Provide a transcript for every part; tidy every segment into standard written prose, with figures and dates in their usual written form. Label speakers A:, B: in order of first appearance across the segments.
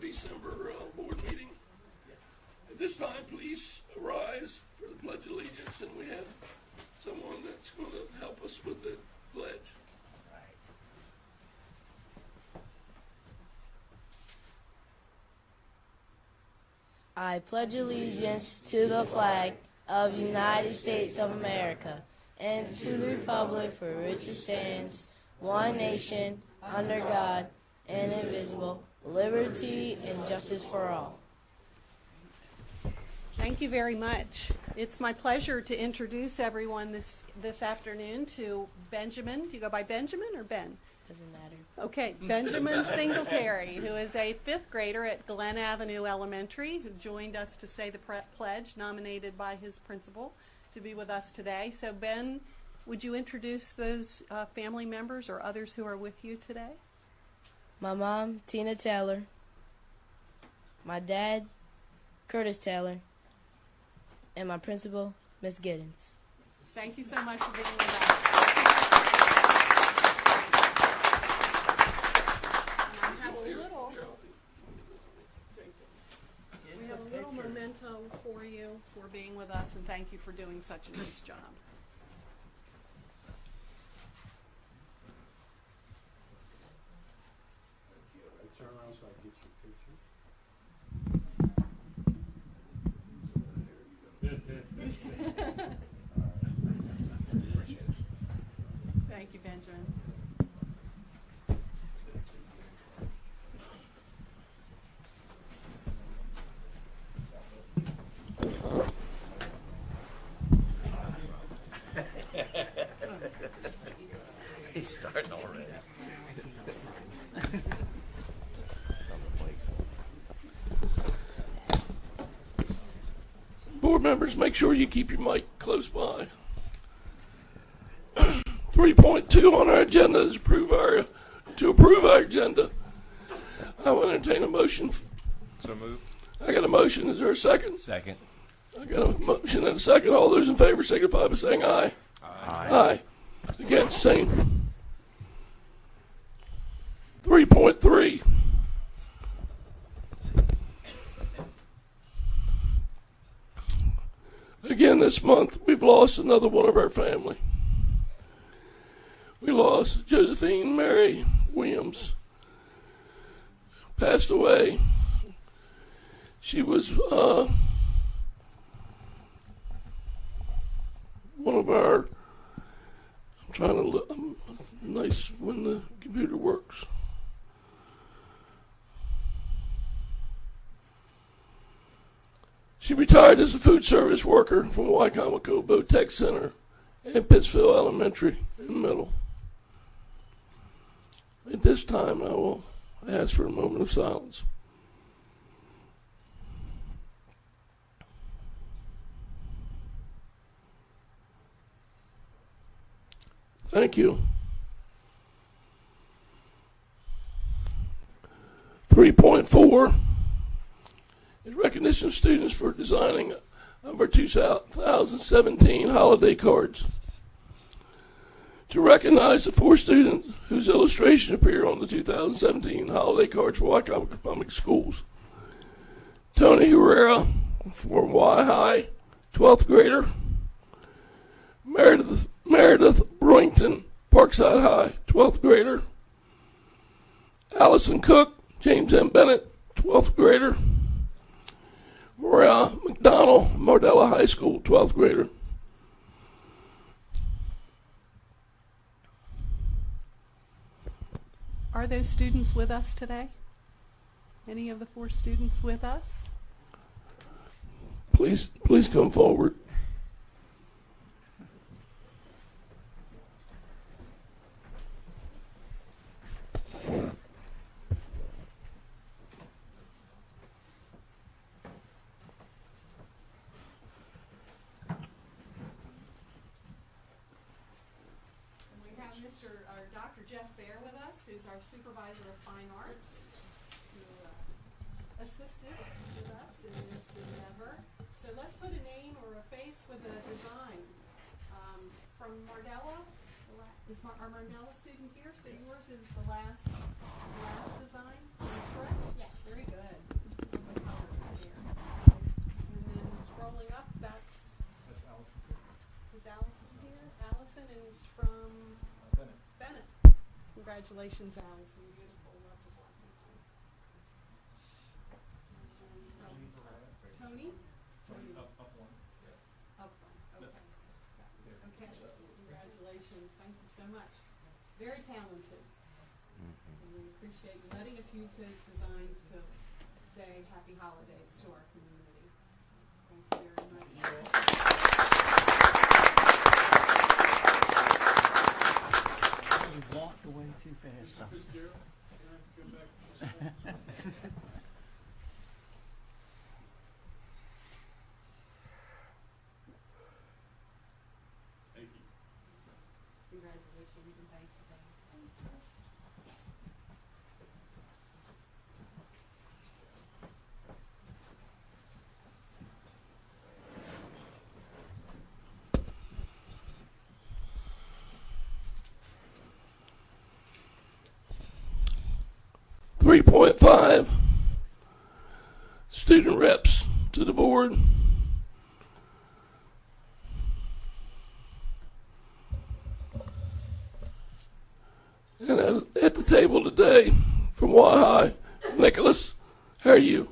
A: December board meeting. At this time, please rise for the Pledge of Allegiance, and we have someone that's going to help us with the pledge.
B: I pledge allegiance to the flag of the United States of America and to the republic for which it stands, one nation, under God, indivisible, liberty and justice for all.
C: Thank you very much. It's my pleasure to introduce everyone this afternoon to Benjamin. Do you go by Benjamin or Ben?
B: Doesn't matter.
C: Okay, Benjamin Singletary, who is a fifth grader at Glen Avenue Elementary, who joined us to say the pledge, nominated by his principal to be with us today. So Ben, would you introduce those family members or others who are with you today?
B: My mom, Tina Taylor. My dad, Curtis Taylor. And my principal, Miss Giddens.
C: Thank you so much for being with us. We have a little memento for you for being with us, and thank you for doing such a nice job.
D: Turn around so I can get your picture.
C: Thank you, Benjamin.
E: He's starting already.
A: Board members, make sure you keep your mic close by. 3.2 on our agenda is to approve our agenda. I will entertain a motion.
E: So move.
A: I got a motion. Is there a second?
E: Second.
A: I got a motion and a second. All those in favor signify by saying aye. Aye. Against, same. 3.3. Again, this month, we've lost another one of our family. We lost Josephine Mary Williams. Passed away. She was one of our, I'm trying to look, nice when the computer works. She retired as a food service worker from Wicomico Tech Center and Pittsfield Elementary and Middle. At this time, I will ask for a moment of silence. Thank you. 3.4 is recognition of students for designing of our 2017 holiday cards. To recognize the 4 students whose illustrations appear on the 2017 holiday cards for Wicomico Public Schools. Tony Herrera for Y High, 12th grader. Meredith Brewington, Parkside High, 12th grader. Allison Cook, James M. Bennett, 12th grader. Maria McDonald, Mardella High School, 12th grader.
C: Are those students with us today? Any of the 4 students with us?
A: Please come forward.
C: Dr. Jeff Baer with us, who's our supervisor of fine arts, who assisted with us in this endeavor. So let's put a name or a face with a design. From Mardella, is our Mardella student here? So yours is the last design, correct? Yes. Very good. Is Allison here? Allison is from Bennett. Congratulations, Allison. Beautiful, lovely. Tony? Up one. Okay. Okay. Congratulations. Thank you so much. Very talented. So we appreciate you letting us use his designs to say happy holidays to our community. Thank you very much.
F: You walked away too fast.
C: Congratulations and thanks again.
A: 3.5, student reps to the board. And at the table today from Y High, Nicholas, how are you?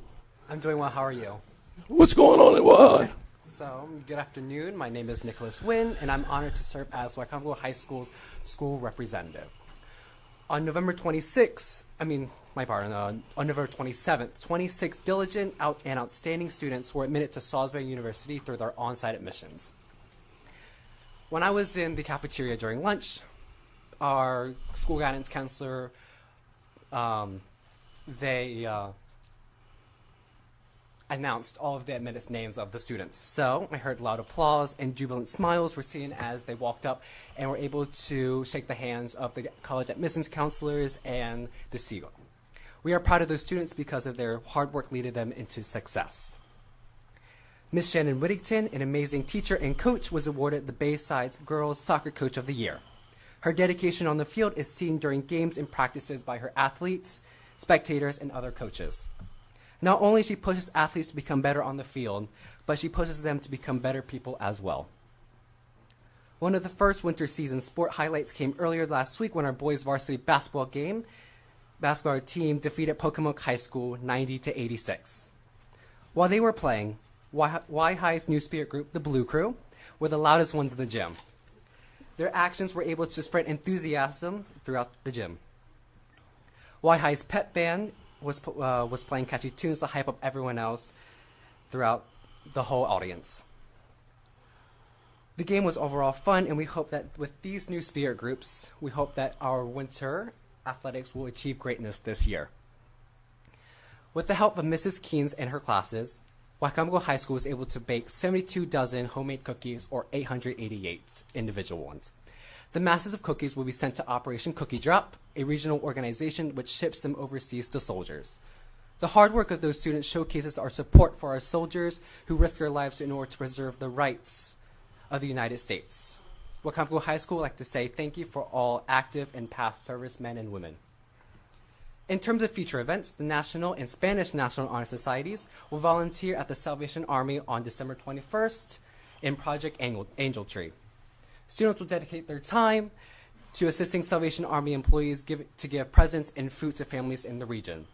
G: I'm doing well. How are you?
A: What's going on at Y High?
G: So, good afternoon. My name is Nicholas Wynn, and I'm honored to serve as Wicomico High School's school representative. On November 26th, on November 27th, 26 diligent and outstanding students were admitted to Salisbury University through their on-site admissions. When I was in the cafeteria during lunch, our school guidance counselor, announced all of the admitted names of the students. So I heard loud applause and jubilant smiles were seen as they walked up and were able to shake the hands of the college admissions counselors and the SEAL. We are proud of those students because of their hard work leading them into success. Miss Shannon Whittington, an amazing teacher and coach, was awarded the Bayside's Girls Soccer Coach of the Year. Her dedication on the field is seen during games and practices by her athletes, spectators, and other coaches. Not only she pushes athletes to become better on the field, but she pushes them to become better people as well. One of the first winter season sport highlights came earlier last week when our boys varsity basketball team defeated Wicomico High School 90-86. While they were playing, Y High's new spirit group, the Blue Crew, were the loudest ones in the gym. Their actions were able to spread enthusiasm throughout the gym. Y High's pep band was playing catchy tunes to hype up everyone else throughout the whole audience. The game was overall fun, and we hope that with these new spirit groups, we hope that our winter athletics will achieve greatness this year. With the help of Mrs. Keynes and her classes, Wicomico High School was able to bake 72 dozen homemade cookies, or 888 individual ones. The masses of cookies will be sent to Operation Cookie Drop, a regional organization which ships them overseas to soldiers. The hard work of those students showcases our support for our soldiers who risk their lives in order to preserve the rights of the United States. Wicomico High School would like to say thank you for all active and past servicemen and women. In terms of future events, the National and Spanish National Honor Societies will volunteer at the Salvation Army on December 21st in Project Angel Tree. Students will dedicate their time to assisting Salvation Army employees to give presents and food to families in the region.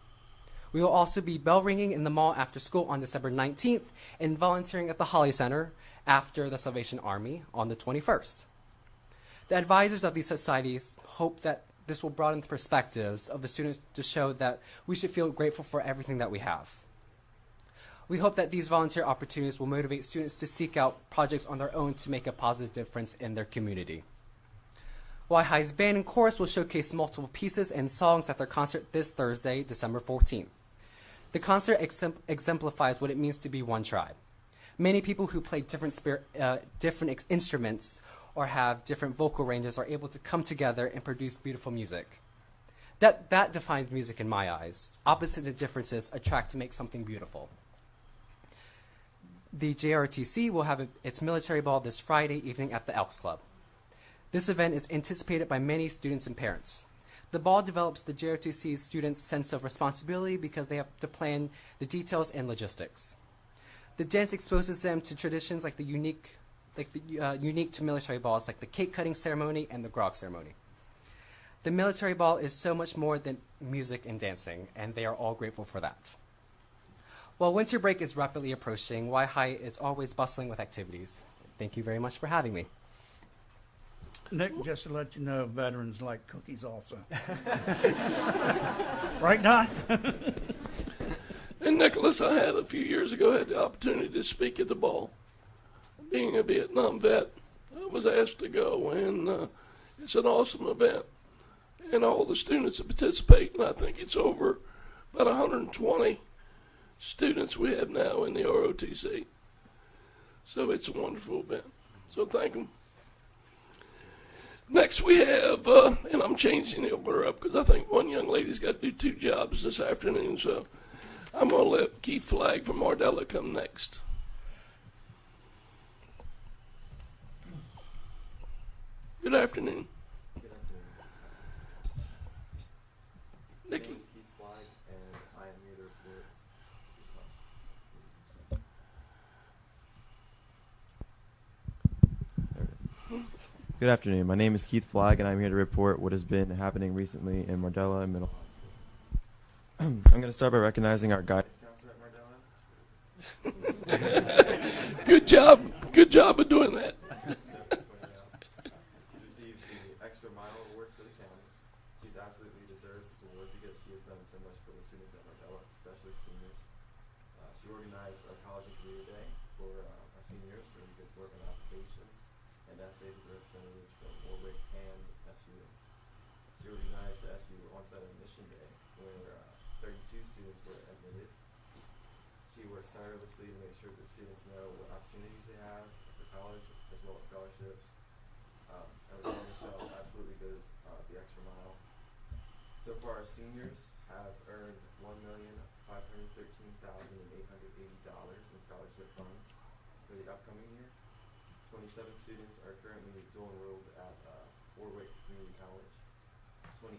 G: We will also be bell ringing in the mall after school on December 19th and volunteering at the Holly Center after the Salvation Army on the 21st. The advisors of these societies hope that this will broaden the perspectives of the students to show that we should feel grateful for everything that we have. We hope that these volunteer opportunities will motivate students to seek out projects on their own to make a positive difference in their community. Y High's band and chorus will showcase multiple pieces and songs at their concert this Thursday, December 14th. The concert exemplifies what it means to be one tribe. Many people who play different instruments or have different vocal ranges are able to come together and produce beautiful music. That defines music in my eyes. Opposites and differences attract to make something beautiful. The JRTC will have its military ball this Friday evening at the Elks Club. This event is anticipated by many students and parents. The ball develops the JRTC students' sense of responsibility because they have to plan the details and logistics. The dance exposes them to traditions like the unique unique to military balls, like the cake cutting ceremony and the grog ceremony. The military ball is so much more than music and dancing, and they are all grateful for that. While winter break is rapidly approaching, Y High is always bustling with activities. Thank you very much for having me.
F: Nick, just to let you know, veterans like cookies also. Right, Don?
A: And Nicholas, I had a few years ago had the opportunity to speak at the ball. Being a Vietnam vet, I was asked to go, and it's an awesome event. And all the students that participate, and I think it's over about 120 students we have now in the ROTC. So it's a wonderful event. So thank them. Next we have, and I'm changing the order up because I think one young lady's got to do 2 jobs this afternoon, so I'm going to let Keith Flagg from Ardella come next. Good afternoon.
H: Good afternoon.
A: Nikki.
H: My name is Keith Flagg, and I am here to report Good afternoon. My name is Keith Flagg, and I'm here to report what has been happening recently in Mardella and Middle High School. I'm going to start by recognizing our guidance counselor at Mardella.
A: Good job. Good job of doing that.
H: She received the Extra Mile Award for the county. She's absolutely deserves this award because she has done so much for the students at Mardella, especially seniors. She organized a college and career day for our seniors where we could work on applications and essays with representatives from Warwick and SU. She organized the SU on-site admission day where 32 students were admitted. She works tirelessly to make sure that students know what opportunities they have for college as well as scholarships. Michelle absolutely goes the extra mile. So far, our seniors have earned $1,513,880 in scholarship funds for the upcoming year. 27 students are currently dual enrolled at Warwick Community College. 28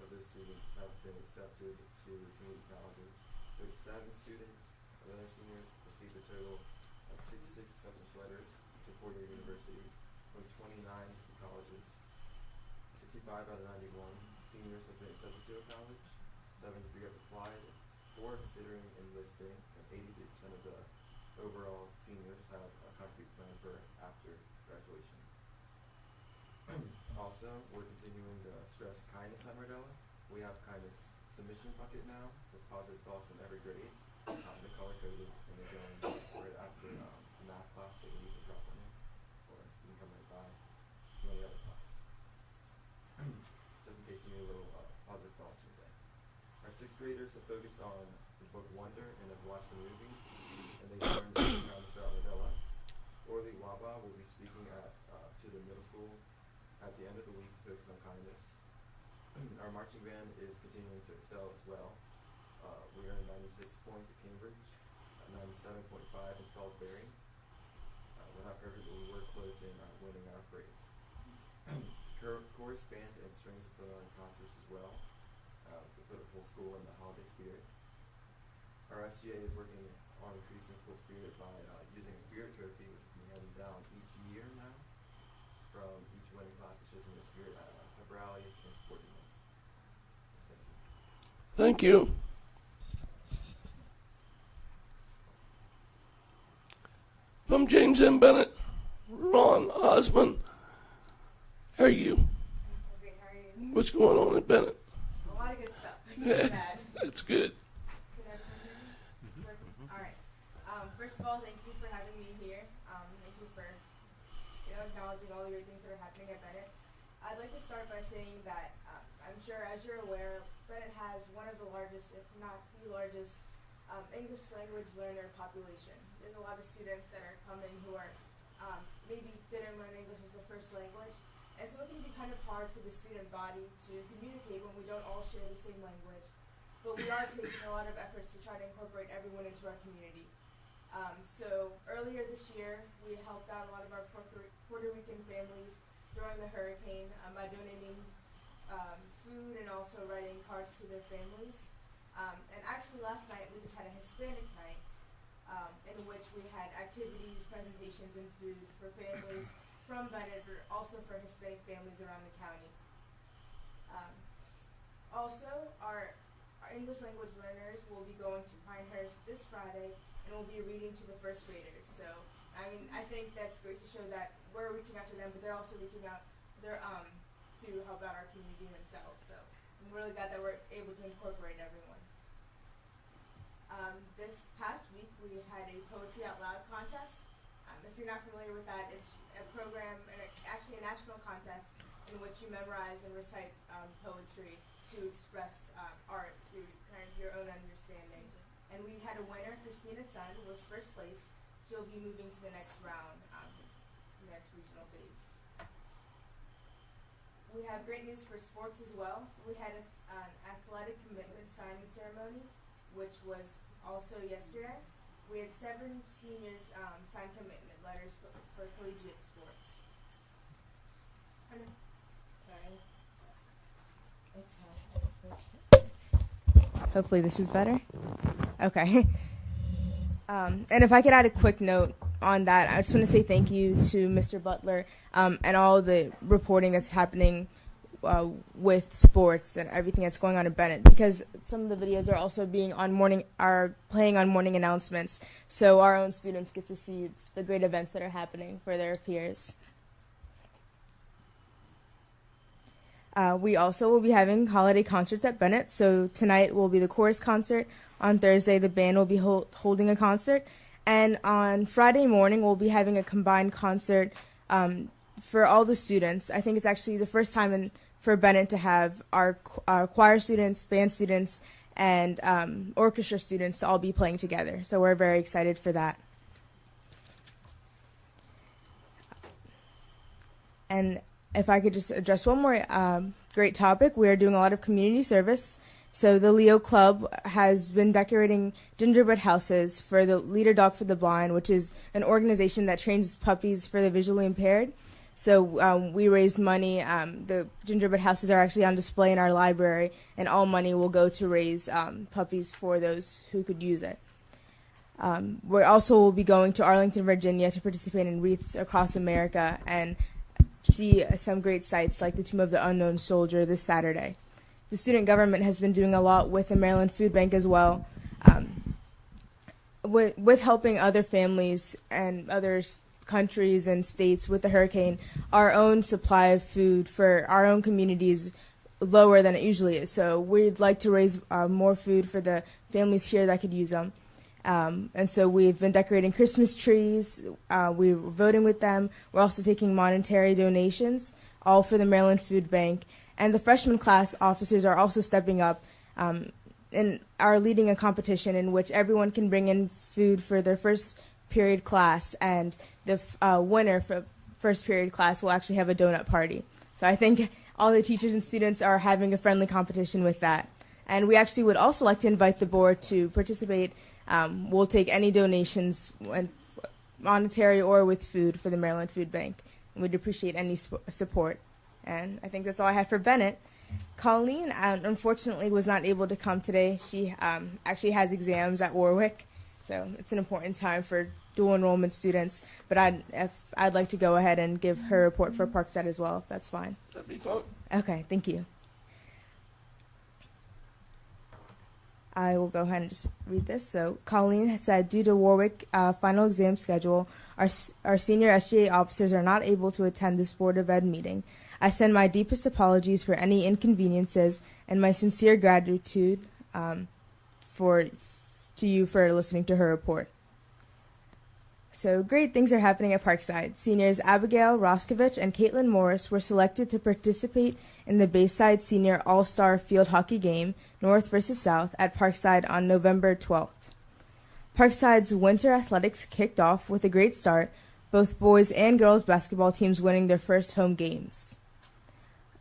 H: of those students have been accepted to community colleges. 37 students of our seniors received a total of 66 acceptance letters to 4 universities from 29 colleges. 65 out of 91 seniors have been accepted to a college. 73 have applied, 4 considering enlisting, and 83% of the overall seniors have a concrete plan for after graduation. Also, we're continuing to stress kindness at Mardella. We have kindness submission bucket now with positive thoughts from every grade. They're color coded and they're going right after the math class that you can drop on in, or you can come right by from any other class. Just in case you need a little positive thoughts from the day. Our 6th graders have focused on the book Wonder and have watched the movie, and they learned kindness throughout Mardella. Orly Waba will be speaking to the middle school at the end of the week to focus on kindness. Our marching band is continuing to excel as well. We earned 96 points at Cambridge, 97.5 in Salisbury. We're not perfect, but we work close in winning our parades. Chorus band and strings are put on concerts as well to put a full school in the holiday spirit. Our SGA is working on increasing school spirit by using a spirit trophy, which is being handed down each year now from each winning class that shows in the spirit at pep rallies and sporting events. Thank you.
A: Thank you. From James M. Bennett, Ron Osmond. How are you?
I: Great, how are you?
A: What's going on in Bennett?
I: A lot of good stuff.
A: Yeah,
I: Bad.
A: that's good.
I: Can everyone hear me? All right. First of all, thank you for having me here. Thank you for acknowledging all the great things that are happening at Bennett. I'd like to start by saying that I'm sure, as you're aware, Bennett has one of the largest, if not the largest, English language learner population. There's a lot of students that are coming who are maybe didn't learn English as a first language. And so it can be kind of hard for the student body to communicate when we don't all share the same language. But we are taking a lot of efforts to try to incorporate everyone into our community. So earlier this year, we helped out a lot of our Puerto Rican families during the hurricane by donating food and also writing cards to their families. And actually last night, we just had a Hispanic night in which we had activities, presentations, and food for families from Bennett, but also for Hispanic families around the county. Also, our English language learners will be going to Pinehurst this Friday and will be reading to the first graders. So, I mean, I think that's great to show that we're reaching out to them, but they're also reaching out to help out our community themselves. So, I'm really glad that we're able to incorporate everyone. This past week, we had a Poetry Out Loud contest. If you're not familiar with that, it's a program, actually a national contest, in which you memorize and recite poetry to express art through kind of your own understanding. And we had a winner. Christina Sun was first place. She'll be moving to the next round, next regional phase. We have great news for sports as well. We had an athletic commitment signing ceremony, which was also yesterday. We had 7 seniors sign commitment letters for collegiate sports. Sorry. Hopefully this is better. Okay. And if I could add a quick note on that, I just want to say thank you to Mr. Butler and all the reporting that's happening with sports and everything that's going on in Bennett, because some of the videos are also playing on morning announcements, so our own students get to see the great events that are happening for their peers. We also will be having holiday concerts at Bennett. So tonight will be the chorus concert. On Thursday, the band will be holding a concert. And on Friday morning, we'll be having a combined concert for all the students. I think it's actually the first time for Bennett to have our choir students, band students, and orchestra students to all be playing together. So we're very excited for that. And if I could just address one more great topic, we are doing a lot of community service. So the Leo Club has been decorating gingerbread houses for the Leader Dog for the Blind, which is an organization that trains puppies for the visually impaired. So we raised money. The gingerbread houses are actually on display in our library, and all money will go to raise puppies for those who could use it. We also will be going to Arlington, Virginia to participate in Wreaths Across America and see some great sights like the Tomb of the Unknown Soldier this Saturday. The student government has been doing a lot with the Maryland Food Bank as well, with helping other families and other countries and states with the hurricane. Our own supply of food for our own community is lower than it usually is, so we'd like to raise more food for the families here that could use them. And so we've been decorating Christmas trees. We're voting with them. We're also taking monetary donations, all for the Maryland Food Bank. And the freshman class officers are also stepping up and are leading a competition in which everyone can bring in food for their first period class, and the winner for first period class will actually have a donut party. So I think all the teachers and students are having a friendly competition with that. And we actually would also like to invite the board to participate. We'll take any donations, monetary or with food, for the Maryland Food Bank. And we'd appreciate any support. And I think that's all I have for Bennett. Colleen, unfortunately, was not able to come today. She actually has exams at Warwick, so it's an important time for dual enrollment students. But I'd like to go ahead and give her report for Parkside as well, if that's fine.
A: That'd be fun.
I: Okay, thank you. I will go ahead and just read this. So Colleen has said, due to Warwick final exam schedule, our senior SGA officers are not able to attend this Board of Ed meeting. I send my deepest apologies for any inconveniences and my sincere gratitude to you for listening to her report. So great things are happening at Parkside. Seniors Abigail Roskovich and Caitlin Morris were selected to participate in the Bayside Senior All-Star Field Hockey Game, North versus South, at Parkside on November 12th. Parkside's winter athletics kicked off with a great start, both boys and girls basketball teams winning their first home games.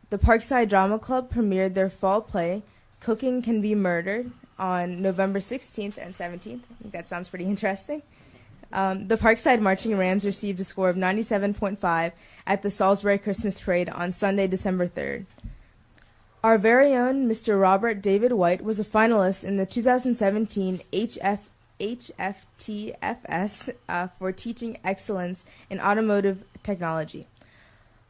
I: The Parkside Drama Club premiered their fall play, Cooking Can Be Murdered, on November 16th and 17th. I think that sounds pretty interesting. The Parkside Marching Rams received a score of 97.5 at the Salisbury Christmas Parade on Sunday, December 3rd. Our very own Mr. Robert David White was a finalist in the 2017
J: HFTFS for teaching excellence in automotive technology.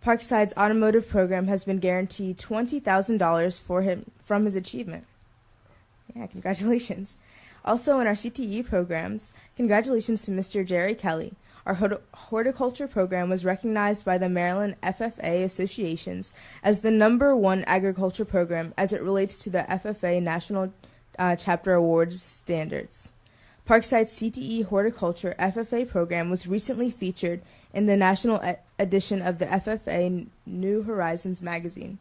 J: Parkside's automotive program has been guaranteed $20,000 for him from his achievement. Yeah, congratulations. Also in our CTE programs, congratulations to Mr. Jerry Kelly. Our horticulture program was recognized by the Maryland FFA Associations as the #1 agriculture program as it relates to the FFA National Chapter Awards standards. Parkside's CTE Horticulture FFA program was recently featured in the national edition of the FFA New Horizons magazine.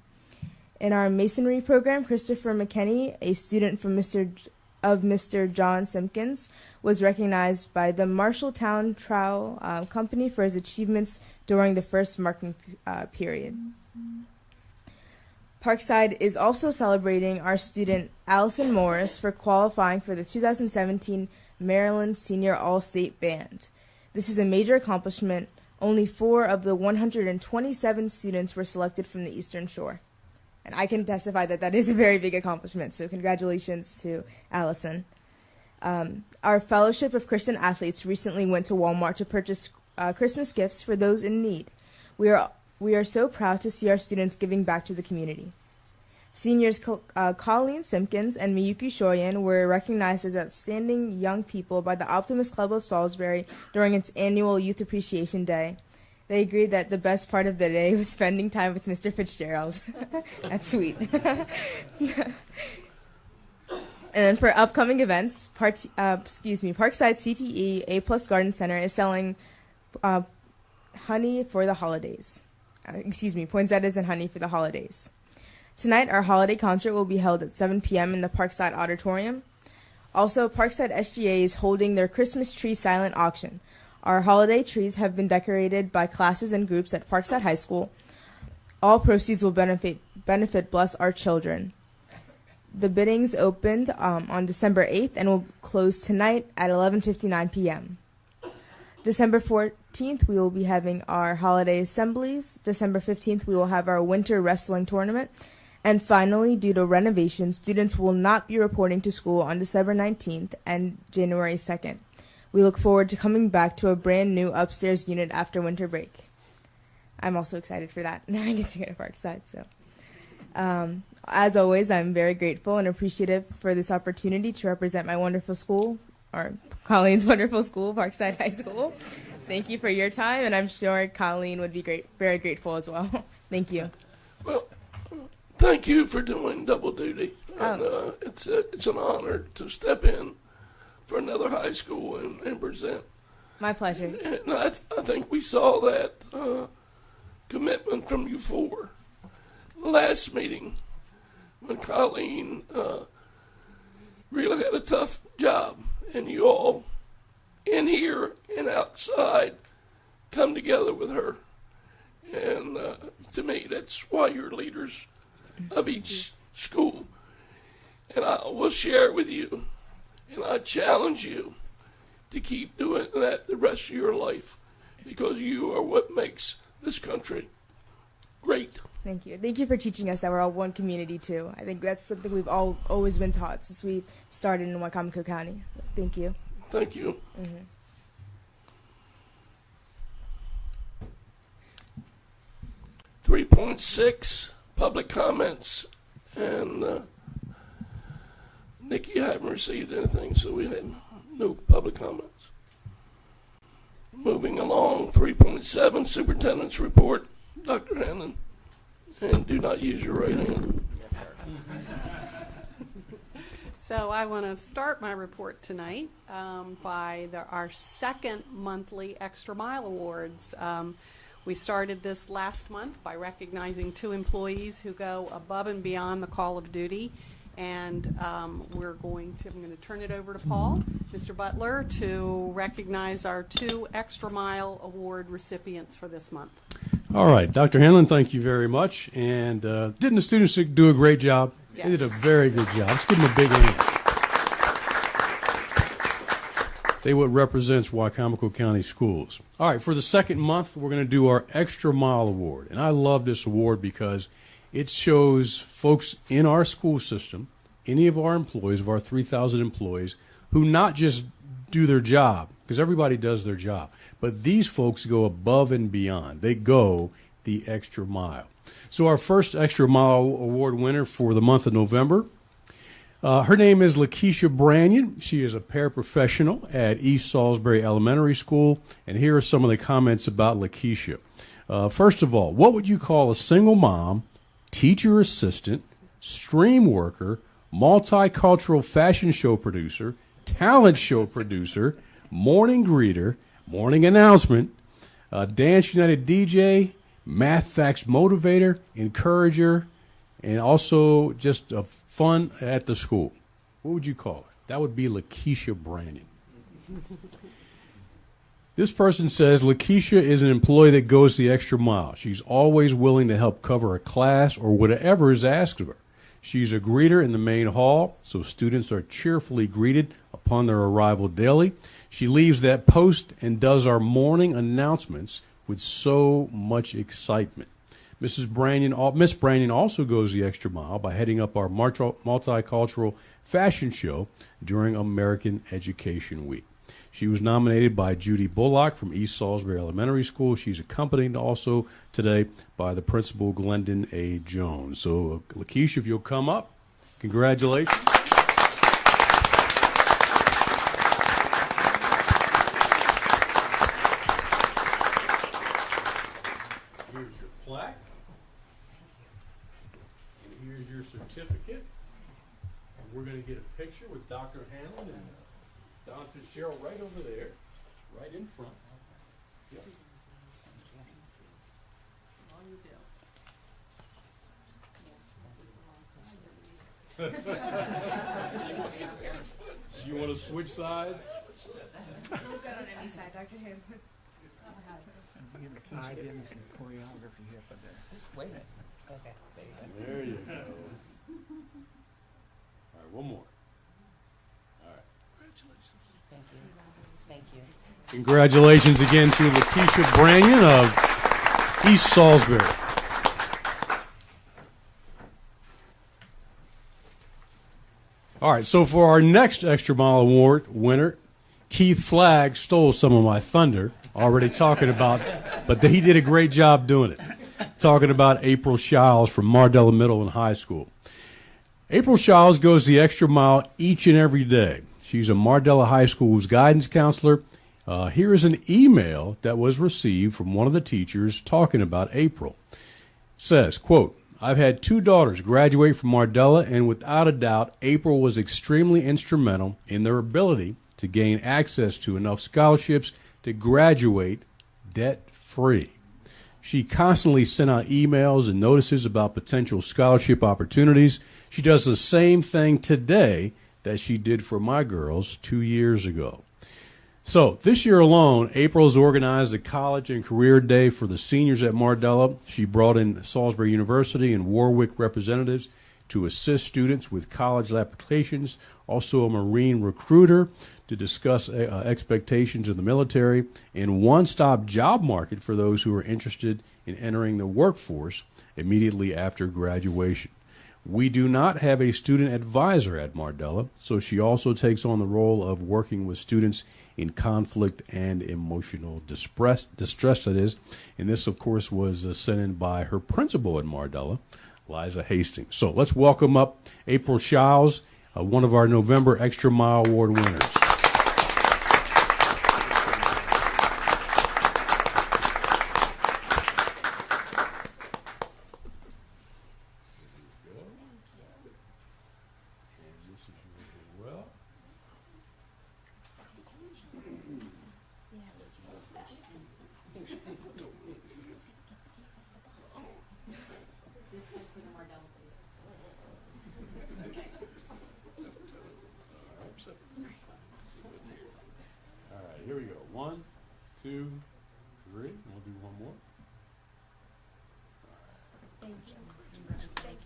J: In our masonry program, Christopher McKinney, a student from Mr. John Simpkins, was recognized by the Marshalltown Trowel Company for his achievements during the first marking period. Parkside is also celebrating our student Allison Morris for qualifying for the 2017 Maryland Senior All-State Band. This is a major accomplishment. Only 4 of the 127 students were selected from the Eastern Shore. And I can testify that that is a very big accomplishment, so congratulations to Allison. Our Fellowship of Christian Athletes recently went to Walmart to purchase Christmas gifts for those in need. We are so proud to see our students giving back to the community. Seniors Colleen Simpkins and Miyuki Shoyan were recognized as outstanding young people by the Optimist Club of Salisbury during its annual Youth Appreciation Day. They agreed that the best part of the day was spending time with Mr. Fitzgerald. That's sweet. And then for upcoming events, Parkside CTE A+ Garden Center is selling honey for the holidays. Poinsettias and honey for the holidays. Tonight, our holiday concert will be held at 7 p.m. in the Parkside Auditorium. Also, Parkside SGA is holding their Christmas tree silent auction. Our holiday trees have been decorated by classes and groups at Parkside High School. All proceeds will benefit Bless Our Children. The biddings opened on December 8th and will close tonight at 11:59 p.m. December 14th, we will be having our holiday assemblies. December 15th, we will have our winter wrestling tournament. And finally, due to renovation, students will not be reporting to school on December 19th and January 2nd. We look forward to coming back to a brand new upstairs unit after winter break. I'm also excited for that. Now I get to go to Parkside. So, as always, I'm very grateful and appreciative for this opportunity to represent my wonderful school, or Colleen's wonderful school, Parkside High School. Thank you for your time, and I'm sure Colleen would be very grateful as well. Thank you.
A: Well, thank you for doing double duty. And, it's an honor to step in for another high school and present.
J: My pleasure.
A: And I think we saw that commitment from you four last meeting when Colleen really had a tough job, and you all in here and outside come together with her. And to me, that's why you're leaders of each school. And I will share with you, and I challenge you to keep doing that the rest of your life, because you are what makes this country great.
J: Thank you. Thank you for teaching us that we're all one community, too. I think that's something we've all always been taught since we started in Wicomico County. Thank you.
A: Thank you.
J: Mm-hmm.
A: 3.6, public comments. And Nikki, I haven't received anything, so we have no public comments. Moving along, 3.7, superintendent's report. Dr. Hannon, and do not use your right hand.
C: Yes, sir. So I want to start my report tonight by our second monthly Extra Mile Awards. We started this last month by recognizing 2 employees who go above and beyond the call of duty. And I'm going to turn it over to Paul, Mr. Butler, to recognize our 2 Extra Mile Award recipients for this month.
D: All right, Dr. Hanlon, thank you very much. And didn't the students do a great job?
C: Yes.
D: They did a very good job. Let's give them a big hand. They what represents Wicomico County Schools. All right, for the second month, we're going to do our Extra Mile Award. And I love this award because it shows folks in our school system, any of our employees, of our 3,000 employees, who not just do their job, because everybody does their job. But these folks go above and beyond. They go the extra mile. So our first Extra Mile Award winner for the month of November, her name is Lakeisha Branyon. She is a paraprofessional at East Salisbury Elementary School. And here are some of the comments about Lakeisha. First of all, what would you call a single mom, teacher assistant, stream worker, multicultural fashion show producer, talent show producer, morning greeter, morning announcement, Dance United DJ, math facts motivator, encourager, and also just a fun at the school? What would you call it? That would be Lakeisha Branyon. This person says Lakeisha is an employee that goes the extra mile. She's always willing to help cover a class or whatever is asked of her. She's a greeter in the main hall, so students are cheerfully greeted upon their arrival daily. She leaves that post and does our morning announcements with so much excitement. Miss Branyon also goes the extra mile by heading up our multicultural fashion show during American Education Week. She was nominated by Judy Bullock from East Salisbury Elementary School. She's accompanied also today by the principal, Glendon A. Jones. So, Lakeisha, if you'll come up, congratulations. Here's your plaque. And here's your certificate. And we're going to get a picture with Dr. Hanlon and Don Fitzgerald right over there, right in front. Yep. You want to switch sides?
I: We'll go on any side, Dr. Hanlon.
F: Choreography here, but
G: Wait a minute. Okay.
D: There you go. All right, one more. All right.
B: Thank you. Thank you.
D: Congratulations again to Lakeisha Branyon of East Salisbury. All right, so for our next Extra Mile Award winner, Keith Flagg stole some of my thunder, already talking about, but he did a great job doing it. Talking about April Shiles from Mardella Middle and High School. April Shiles goes the extra mile each and every day. She's a Mardella High School's guidance counselor. Here is an email that was received from one of the teachers talking about April. It says, quote, I've had 2 daughters graduate from Mardella, and without a doubt, April was extremely instrumental in their ability to gain access to enough scholarships to graduate debt-free. She constantly sent out emails and notices about potential scholarship opportunities. She does the same thing today that she did for my girls 2 years ago. So this year alone, April's organized a college and career day for the seniors at Mardella. She brought in Salisbury University and Warwick representatives to assist students with college applications, also a Marine recruiter to discuss expectations of the military, and one-stop job market for those who are interested in entering the workforce immediately after graduation. We do not have a student advisor at Mardella, so she also takes on the role of working with students in conflict and emotional distress, that is. And this, of course, was sent in by her principal at Mardella, Liza Hastings. So let's welcome up April Shiles, one of our November Extra Mile Award winners. Here we go. 1, 2, 3. And we'll do one more.
B: Thank you. Thank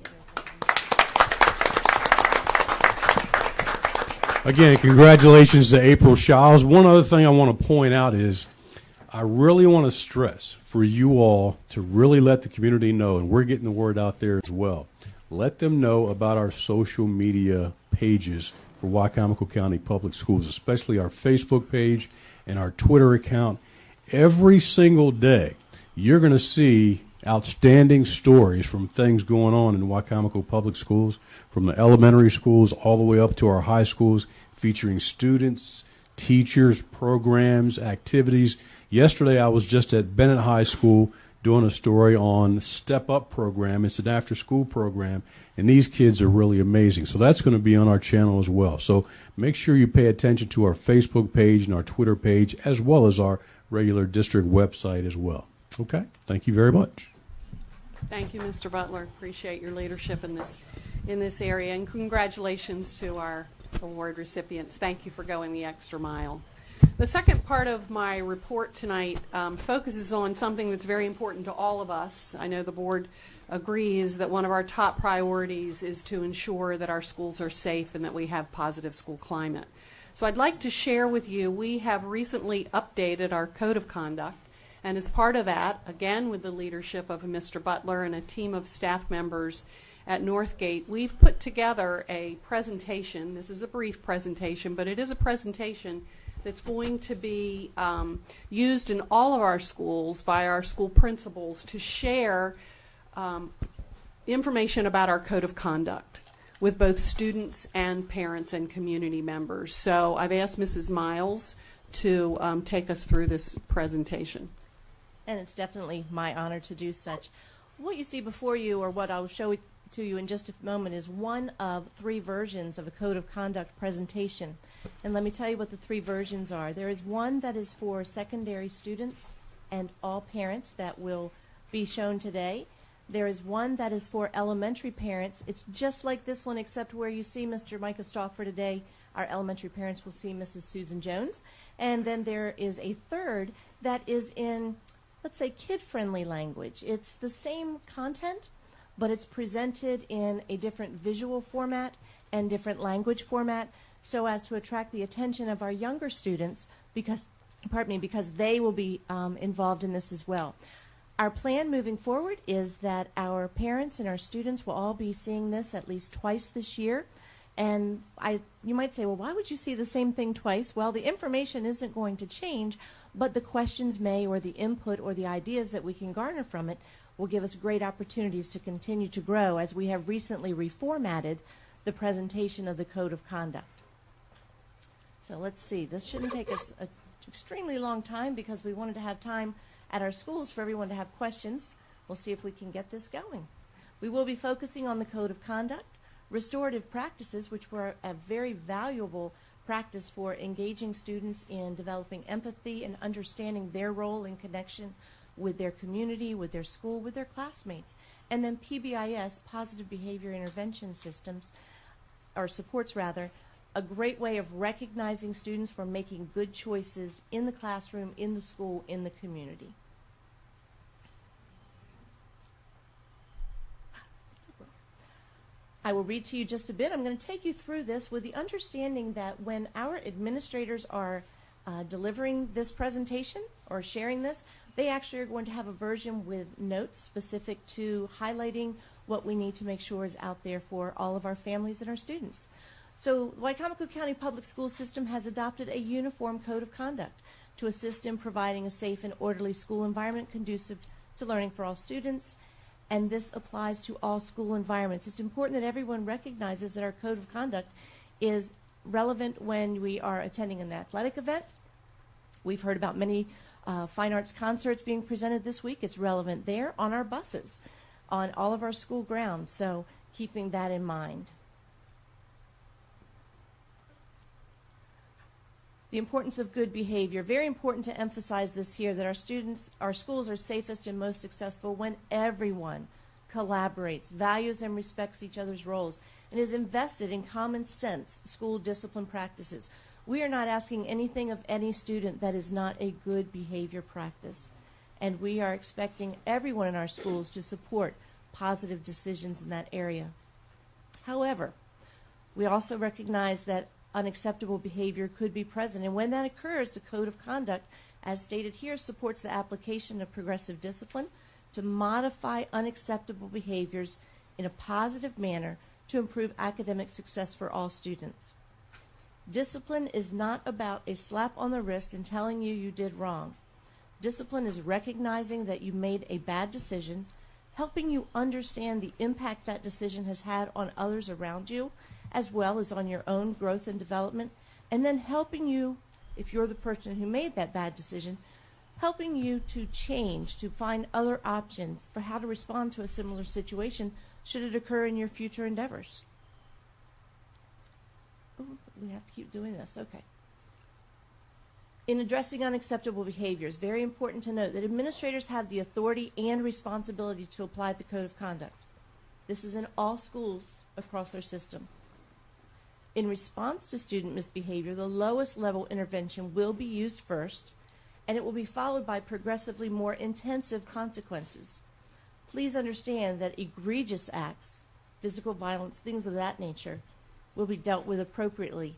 B: you.
D: Again, congratulations to April Shiles. One other thing I want to point out is I really want to stress for you all to really let the community know, and we're getting the word out there as well. Let them know about our social media pages for Wicomico County Public Schools, especially our Facebook page and our Twitter account. Every single day, you're going to see outstanding stories from things going on in Wicomico Public Schools, from the elementary schools all the way up to our high schools, featuring students, teachers, programs, activities. Yesterday, I was just at Bennett High School doing a story on Step Up program. It's an after-school program, and these kids are really amazing. So that's going to be on our channel as well. So make sure you pay attention to our Facebook page and our Twitter page, as well as our regular district website as well. Okay? Thank you very much.
C: Thank you, Mr. Butler. Appreciate your leadership in this area, and congratulations to our award recipients. Thank you for going the extra mile. The second part of my report tonight focuses on something that's very important to all of us. I know the board agrees that one of our top priorities is to ensure that our schools are safe and that we have positive school climate. So I'd like to share with you, we have recently updated our code of conduct, and as part of that, again with the leadership of Mr. Butler and a team of staff members at Northgate, we've put together a presentation. This is a brief presentation, but it is a presentation that's going to be used in all of our schools by our school principals to share information about our code of conduct with both students and parents and community members. So I've asked Mrs. Miles to take us through this presentation.
K: And it's definitely my honor to do such. What you see before you, or what I'll show to you in just a moment, is one of 3 versions of a code of conduct presentation. And let me tell you what the 3 versions are. There is one that is for secondary students and all parents that will be shown today. There is one that is for elementary parents. It's just like this one, except where you see Mr. Micah Stauffer today, our elementary parents will see Mrs. Susan Jones. And then there is a third that is in, let's say, kid-friendly language. It's the same content, but it's presented in a different visual format and different language format so as to attract the attention of our younger students because they will be involved in this as well. Our plan moving forward is that our parents and our students will all be seeing this at least twice this year. And you might say, well, why would you see the same thing twice? Well, the information isn't going to change, but the questions may, or the input or the ideas that we can garner from it will give us great opportunities to continue to grow as we have recently reformatted the presentation of the Code of Conduct. So let's see. This shouldn't take us an extremely long time because we wanted to have time at our schools for everyone to have questions. We'll see if we can get this going. We will be focusing on the Code of Conduct, restorative practices, which were a very valuable practice for engaging students in developing empathy and understanding their role in connection with their community, with their school, with their classmates. And then PBIS, Positive Behavior Intervention Systems, or supports rather, a great way of recognizing students for making good choices in the classroom, in the school, in the community. I will read to you just a bit. I'm going to take you through this with the understanding that when our administrators are delivering this presentation or sharing this, they actually are going to have a version with notes specific to highlighting what we need to make sure is out there for all of our families and our students. So the Wicomico County Public School System has adopted a uniform code of conduct to assist in providing a safe and orderly school environment conducive to learning for all students, and this applies to all school environments. It's important that everyone recognizes that our code of conduct is relevant when we are attending an athletic event. We've heard about many fine arts concerts being presented this week. It's relevant there, on our buses, on all of our school grounds, so keeping that in mind. The importance of good behavior. Very important to emphasize this here, that our schools are safest and most successful when everyone collaborates, values and respects each other's roles, and is invested in common sense school discipline practices. We are not asking anything of any student that is not a good behavior practice, and we are expecting everyone in our schools to support positive decisions in that area. However, we also recognize that unacceptable behavior could be present, and when that occurs, the Code of Conduct, as stated here, supports the application of progressive discipline to modify unacceptable behaviors in a positive manner to improve academic success for all students. Discipline is not about a slap on the wrist and telling you you did wrong. Discipline is recognizing that you made a bad decision, helping you understand the impact that decision has had on others around you, as well as on your own growth and development, and then helping you, if you're the person who made that bad decision, helping you to change, to find other options for how to respond to a similar situation should it occur in your future endeavors. Ooh, we have to keep doing this. Okay. In addressing unacceptable behaviors, very important to note that administrators have the authority and responsibility to apply the code of conduct. This is in all schools across our system. In response to student misbehavior, the lowest level intervention will be used first, and it will be followed by progressively more intensive consequences. Please understand that egregious acts, physical violence, things of that nature, will be dealt with appropriately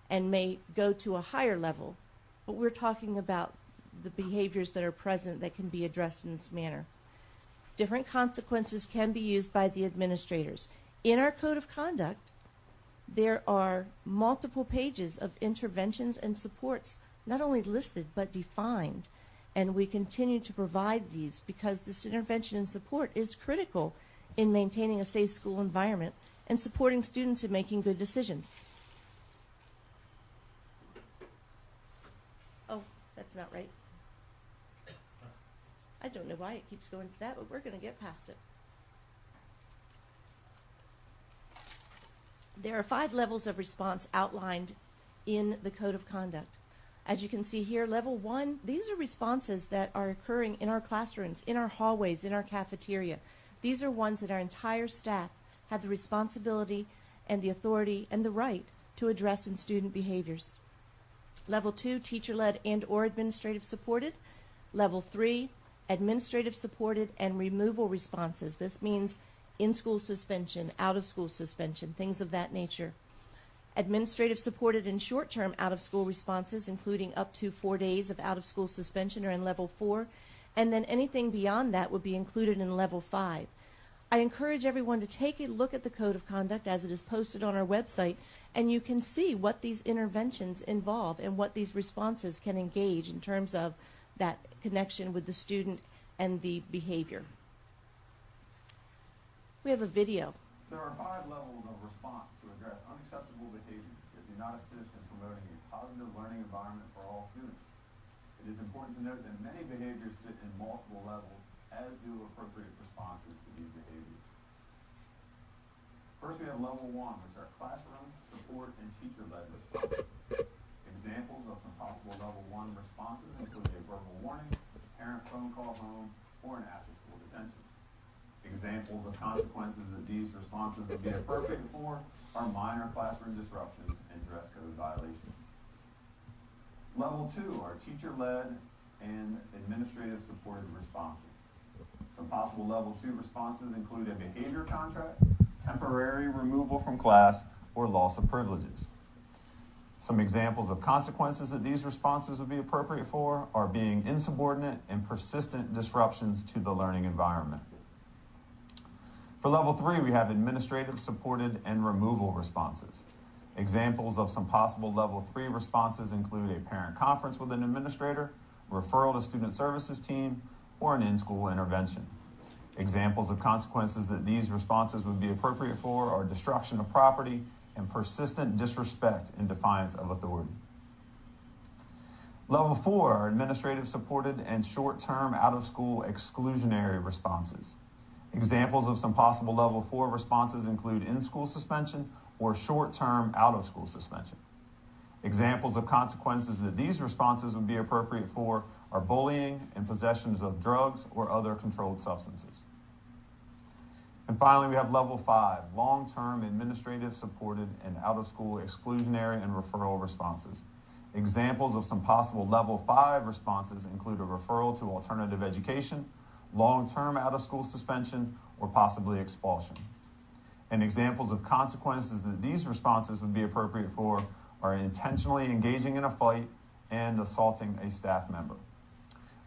K: and may go to a higher level. But we're talking about the behaviors that are present that can be addressed in this manner. Different consequences can be used by the administrators. In our code of conduct, there are multiple pages of interventions and supports, not only listed but defined. And we continue to provide these because this intervention and support is critical in maintaining a safe school environment and supporting students in making good decisions. Oh, that's not right. I don't know why it keeps going to that, but we're going to get past it. There are 5 levels of response outlined in the Code of Conduct. As you can see here, level 1, these are responses that are occurring in our classrooms, in our hallways, in our cafeteria. These are ones that our entire staff have the responsibility and the authority and the right to address in student behaviors. Level 2, teacher-led and or administrative supported. Level 3, administrative supported and removal responses. This means in-school suspension, out-of-school suspension, things of that nature. Administrative supported and short-term out-of-school responses, including up to 4 days of out-of-school suspension, are in level 4, and then anything beyond that would be included in level 5. I encourage everyone to take a look at the Code of Conduct as it is posted on our website, and you can see what these interventions involve and what these responses can engage in terms of that connection with the student and the behavior. We have a video.
L: There are 5 levels of response to address unacceptable behaviors that do not assist in promoting a positive learning environment for all students. It is important to note that many behaviors fit in multiple levels, as do appropriate responses to these behaviors. First, we have level 1, which are classroom, support, and teacher-led responses. Examples of some possible level 1 responses include a verbal warning, parent phone call home, or an after-school detention. Examples of consequences that these responses would be appropriate for are minor classroom disruptions and dress code violations. Level 2 are teacher-led and administrative supported responses. Some possible level 2 responses include a behavior contract, temporary removal from class, or loss of privileges. Some examples of consequences that these responses would be appropriate for are being insubordinate and persistent disruptions to the learning environment. For level 3, we have administrative supported and removal responses. Examples of some possible level 3 responses include a parent conference with an administrator, referral to student services team, or an in-school intervention. Examples of consequences that these responses would be appropriate for are destruction of property and persistent disrespect in defiance of authority. Level 4 are administrative supported and short-term out-of-school exclusionary responses. Examples of some possible level 4 responses include in-school suspension or short-term out-of-school suspension. Examples of consequences that these responses would be appropriate for are bullying and possessions of drugs or other controlled substances. And finally, we have level 5, long-term administrative supported and out-of-school exclusionary and referral responses. Examples of some possible level 5 responses include a referral to alternative education, long-term out-of-school suspension, or possibly expulsion. And examples of consequences that these responses would be appropriate for are intentionally engaging in a fight and assaulting a staff member.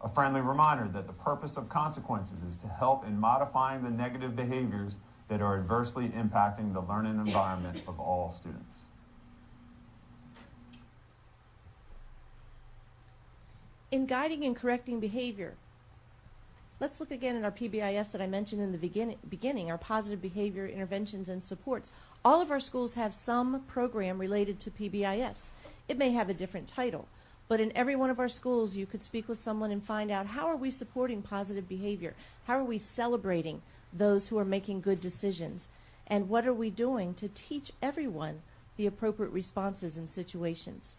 L: A friendly reminder that the purpose of consequences is to help in modifying the negative behaviors that are adversely impacting the learning environment of all students.
K: In guiding and correcting behavior, let's look again at our PBIS that I mentioned in the beginning, our positive behavior interventions and supports. All of our schools have some program related to PBIS. It may have a different title, but in every one of our schools you could speak with someone and find out, how are we supporting positive behavior? How are we celebrating those who are making good decisions? And what are we doing to teach everyone the appropriate responses in situations?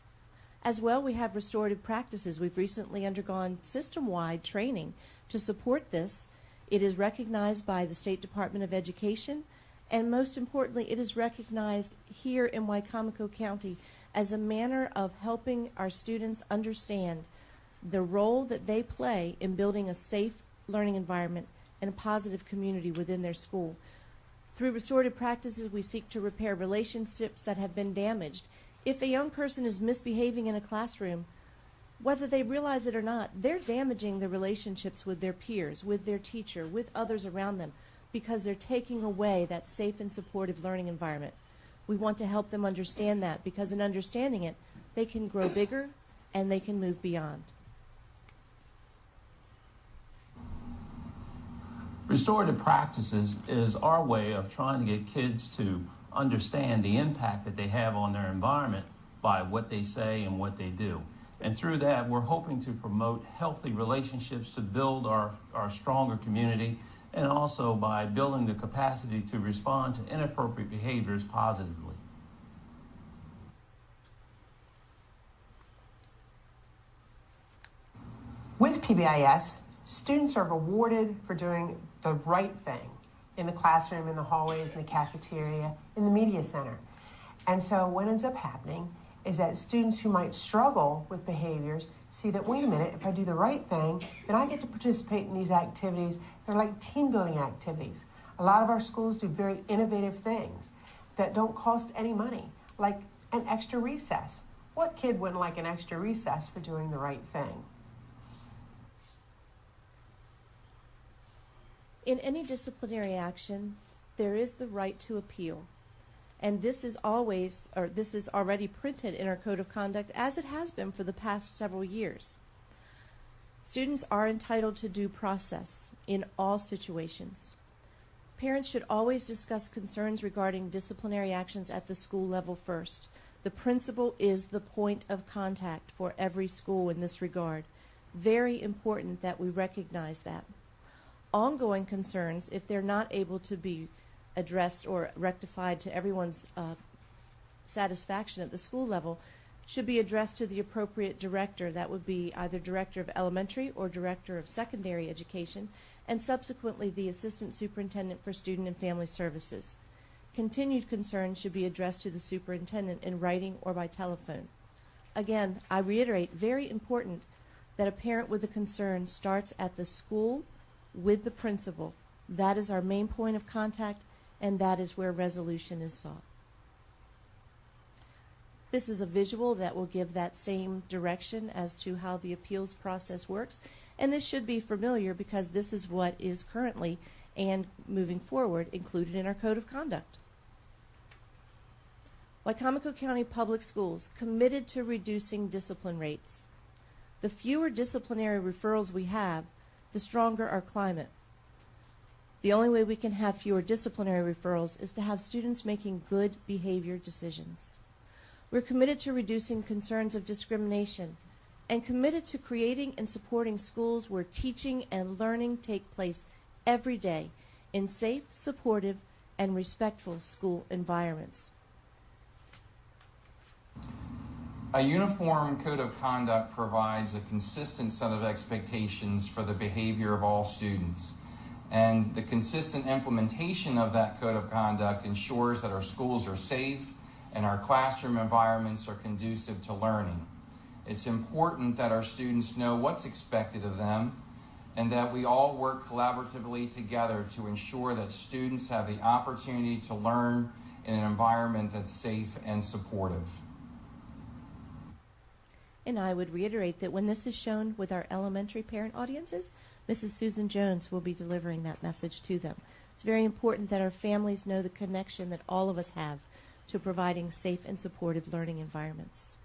K: As well, we have restorative practices. We've recently undergone system-wide training to support this. It is recognized by the State Department of Education, and most importantly, it is recognized here in Wicomico County as a manner of helping our students understand the role that they play in building a safe learning environment and a positive community within their school. Through restorative practices, we seek to repair relationships that have been damaged. If a young person is misbehaving in a classroom, whether they realize it or not, they're damaging the relationships with their peers, with their teacher, with others around them, because they're taking away that safe and supportive learning environment. We want to help them understand that, because in understanding it, they can grow bigger and they can move beyond.
M: Restorative practices is our way of trying to get kids to understand the impact that they have on their environment by what they say and what they do. And through that, we're hoping to promote healthy relationships to build our stronger community, and also by building the capacity to respond to inappropriate behaviors positively.
N: With PBIS, students are rewarded for doing the right thing in the classroom, in the hallways, in the cafeteria, in the media center. And so what ends up happening is that students who might struggle with behaviors see that, wait a minute, if I do the right thing, then I get to participate in these activities. They're like team building activities. A lot of our schools do very innovative things that don't cost any money, like an extra recess. What kid wouldn't like an extra recess for doing the right thing?
K: In any disciplinary action, there is the right to appeal. And this is already printed in our Code of Conduct, as it has been for the past several years. Students are entitled to due process in all situations. Parents should always discuss concerns regarding disciplinary actions at the school level first. The principal is the point of contact for every school in this regard. Very important that we recognize that. Ongoing concerns, if they're not able to be addressed or rectified to everyone's satisfaction at the school level, should be addressed to the appropriate director. That would be either director of elementary or director of secondary education, and subsequently the assistant superintendent for student and family services. Continued concerns should be addressed to the superintendent in writing or by telephone. Again, I reiterate, very important that a parent with a concern starts at the school with the principal. That is our main point of contact, and that is where resolution is sought. This is a visual that will give that same direction as to how the appeals process works, and this should be familiar because this is what is currently and moving forward included in our Code of Conduct. Wicomico County Public Schools committed to reducing discipline rates. The fewer disciplinary referrals we have, the stronger our climate. The only way we can have fewer disciplinary referrals is to have students making good behavior decisions. We're committed to reducing concerns of discrimination and committed to creating and supporting schools where teaching and learning take place every day in safe, supportive, and respectful school environments.
O: A uniform code of conduct provides a consistent set of expectations for the behavior of all students. And the consistent implementation of that code of conduct ensures that our schools are safe and our classroom environments are conducive to learning. It's important that our students know what's expected of them and that we all work collaboratively together to ensure that students have the opportunity to learn in an environment that's safe and supportive.
K: And I would reiterate that when this is shown with our elementary parent audiences, Mrs. Susan Jones will be delivering that message to them. It's very important that our families know the connection that all of us have to providing safe and supportive learning environments.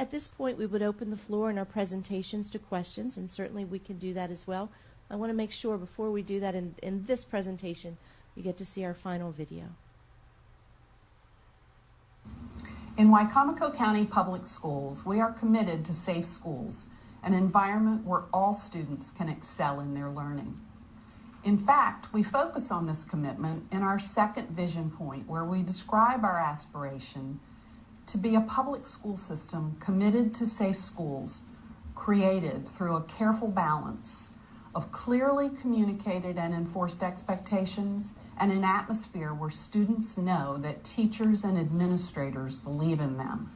K: At this point, we would open the floor in our presentations to questions, and certainly we can do that as well. I want to make sure before we do that in this presentation, you get to see our final video.
P: In Wicomico County Public Schools, we are committed to safe schools, an environment where all students can excel in their learning. In fact, we focus on this commitment in our second vision point, where we describe our aspiration to be a public school system committed to safe schools, created through a careful balance of clearly communicated and enforced expectations and an atmosphere where students know that teachers and administrators believe in them.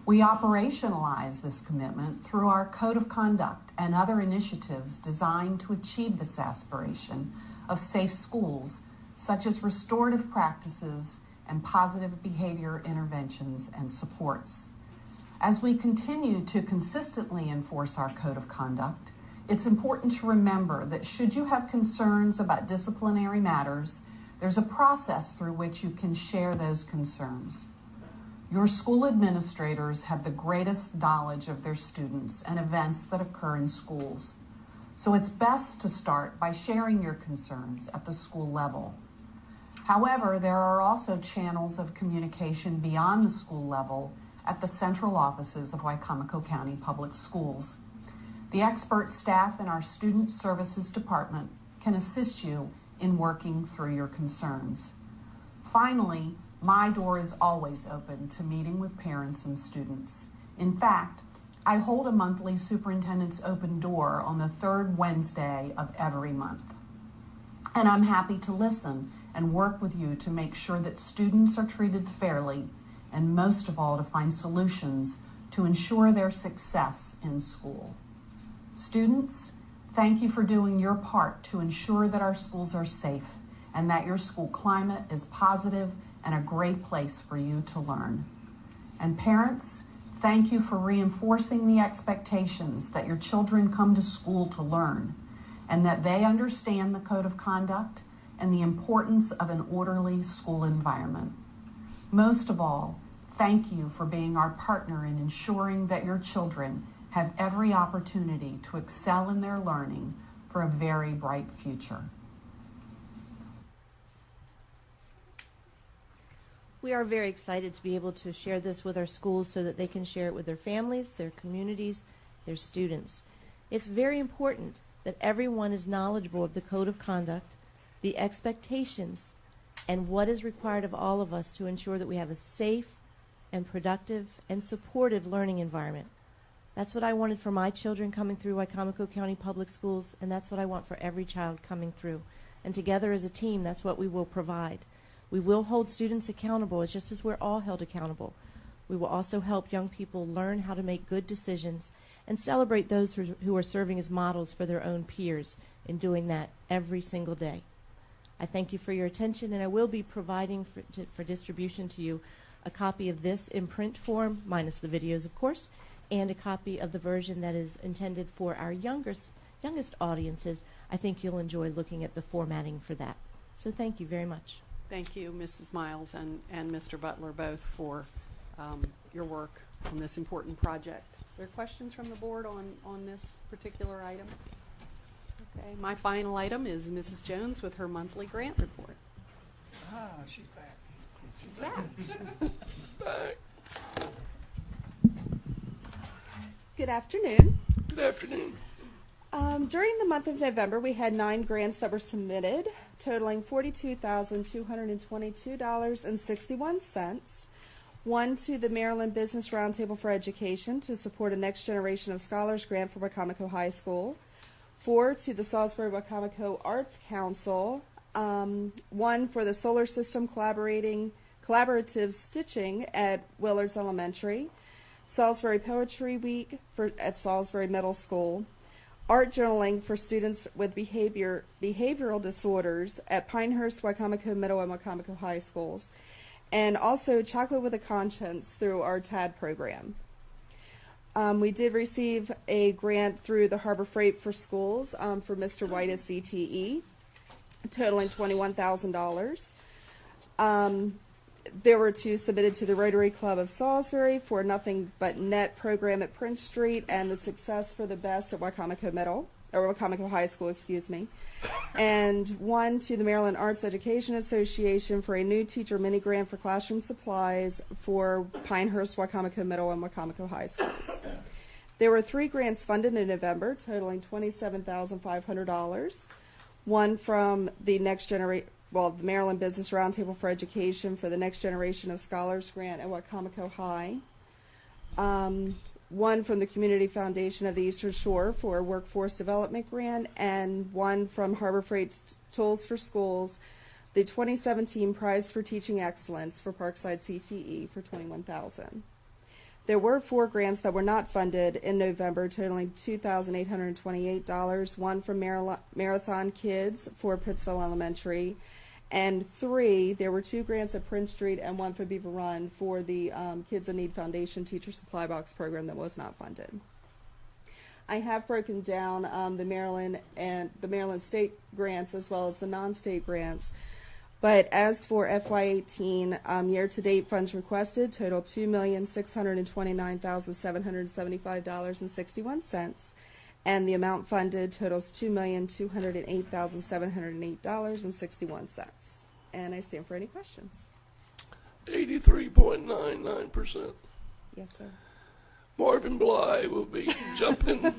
P: We operationalize this commitment through our Code of Conduct and other initiatives designed to achieve this aspiration of safe schools, such as restorative practices and positive behavior interventions and supports. As we continue to consistently enforce our Code of Conduct, it's important to remember that should you have concerns about disciplinary matters, there's a process through which you can share those concerns. Your school administrators have the greatest knowledge of their students and events that occur in schools. So it's best to start by sharing your concerns at the school level. However, there are also channels of communication beyond the school level at the central offices of Wicomico County Public Schools. The expert staff in our Student Services Department can assist you in working through your concerns. Finally, my door is always open to meeting with parents and students. In fact, I hold a monthly Superintendent's Open Door on the third Wednesday of every month. And I'm happy to listen and work with you to make sure that students are treated fairly, and most of all, to find solutions to ensure their success in school. Students, thank you for doing your part to ensure that our schools are safe and that your school climate is positive and a great place for you to learn. And parents, thank you for reinforcing the expectations that your children come to school to learn and that they understand the Code of Conduct and the importance of an orderly school environment. Most of all, thank you for being our partner in ensuring that your children have every opportunity to excel in their learning for a very bright future.
K: We are very excited to be able to share this with our schools so that they can share it with their families, their communities, their students. It's very important that everyone is knowledgeable of the Code of Conduct, the expectations, and what is required of all of us to ensure that we have a safe and productive and supportive learning environment. That's what I wanted for my children coming through Wicomico County Public Schools, and that's what I want for every child coming through. And together as a team, that's what we will provide. We will hold students accountable, just as we're all held accountable. We will also help young people learn how to make good decisions and celebrate those who are serving as models for their own peers in doing that every single day. I thank you for your attention, and I will be providing for distribution to you a copy of this in print form, minus the videos, of course, and a copy of the version that is intended for our youngest audiences. I think you'll enjoy looking at the formatting for that. So thank you very much.
C: Thank you, Mrs. Miles and Mr. Butler, both for your work on this important project. Are there questions from the board on this particular item? Okay, my final item is Mrs. Jones with her monthly grant report.
F: Ah, she's back.
C: She's back.
Q: Good afternoon.
A: Good afternoon.
Q: During the month of November, we had 9 grants that were submitted, totaling $42,222.61. One to the Maryland Business Roundtable for Education to support a Next Generation of Scholars grant for Wicomico High School. 4 to the Salisbury-Wicomico Arts Council. 1 for the Solar System Collaborative Stitching at Willards Elementary. Salisbury Poetry Week at Salisbury Middle School. Art journaling for students with behavioral disorders at Pinehurst, Wicomico Middle, and Wicomico High Schools. And also Chocolate with a Conscience through our TAD program. We did receive a grant through the Harbor Freight for Schools for Mr. White as CTE, totaling $21,000. There were 2 submitted to the Rotary Club of Salisbury for Nothing But Net program at Prince Street and the Success for the Best at Wicomico Middle, or Wicomico High School, excuse me. And 1 to the Maryland Arts Education Association for a new teacher mini grant for classroom supplies for Pinehurst, Wicomico Middle, and Wicomico High Schools. There were 3 grants funded in November, totaling $27,500. 1 from the the Maryland Business Roundtable for Education for the Next Generation of Scholars Grant at Wicomico High. 1 from the Community Foundation of the Eastern Shore for a Workforce Development Grant, and 1 from Harbor Freight Tools for Schools, the 2017 Prize for Teaching Excellence for Parkside CTE for $21,000. There were 4 grants that were not funded in November, totaling $2,828, 1 from Marathon Kids for Pittsville Elementary, and 3, there were 2 grants at Prince Street and 1 for Beaver Run for the Kids in Need Foundation Teacher Supply Box program that was not funded. I have broken down the Maryland state grants as well as the non-state grants. But as for FY18, year-to-date funds requested total $2,629,775.61, and the amount funded totals $2,208,708.61. And I stand for any questions.
A: 83.99%.
Q: Yes, sir.
A: Marvin Bly will be jumping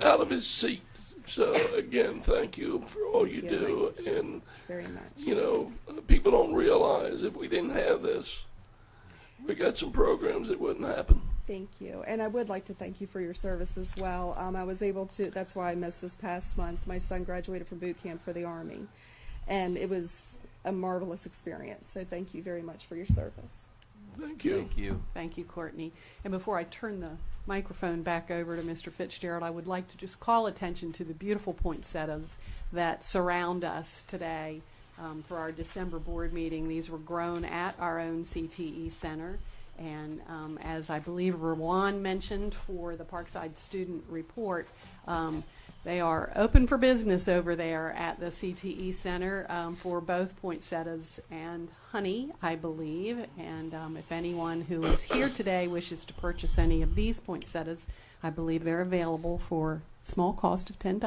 A: out of his seat. So, again, thank you for all you do. And,
Q: very much.
A: You know, people don't realize if we didn't have this, we got some programs that wouldn't happen.
Q: Thank you. And I would like to thank you for your service as well. I was able to, that's why I missed this past month. My son graduated from boot camp for the Army, and it was a marvelous experience. So thank you very much for your service.
A: Thank you.
E: Thank you.
C: Thank you, Courtney. And before I turn the microphone back over to Mr. Fitzgerald, I would like to just call attention to the beautiful poinsettias that surround us today for our December board meeting. These were grown at our own CTE Center. And as I believe Rowan mentioned for the Parkside Student Report, they are open for business over there at the CTE Center for both poinsettias and honey, I believe. And if anyone who is here today wishes to purchase any of these poinsettias, I believe they're available for small cost of $10.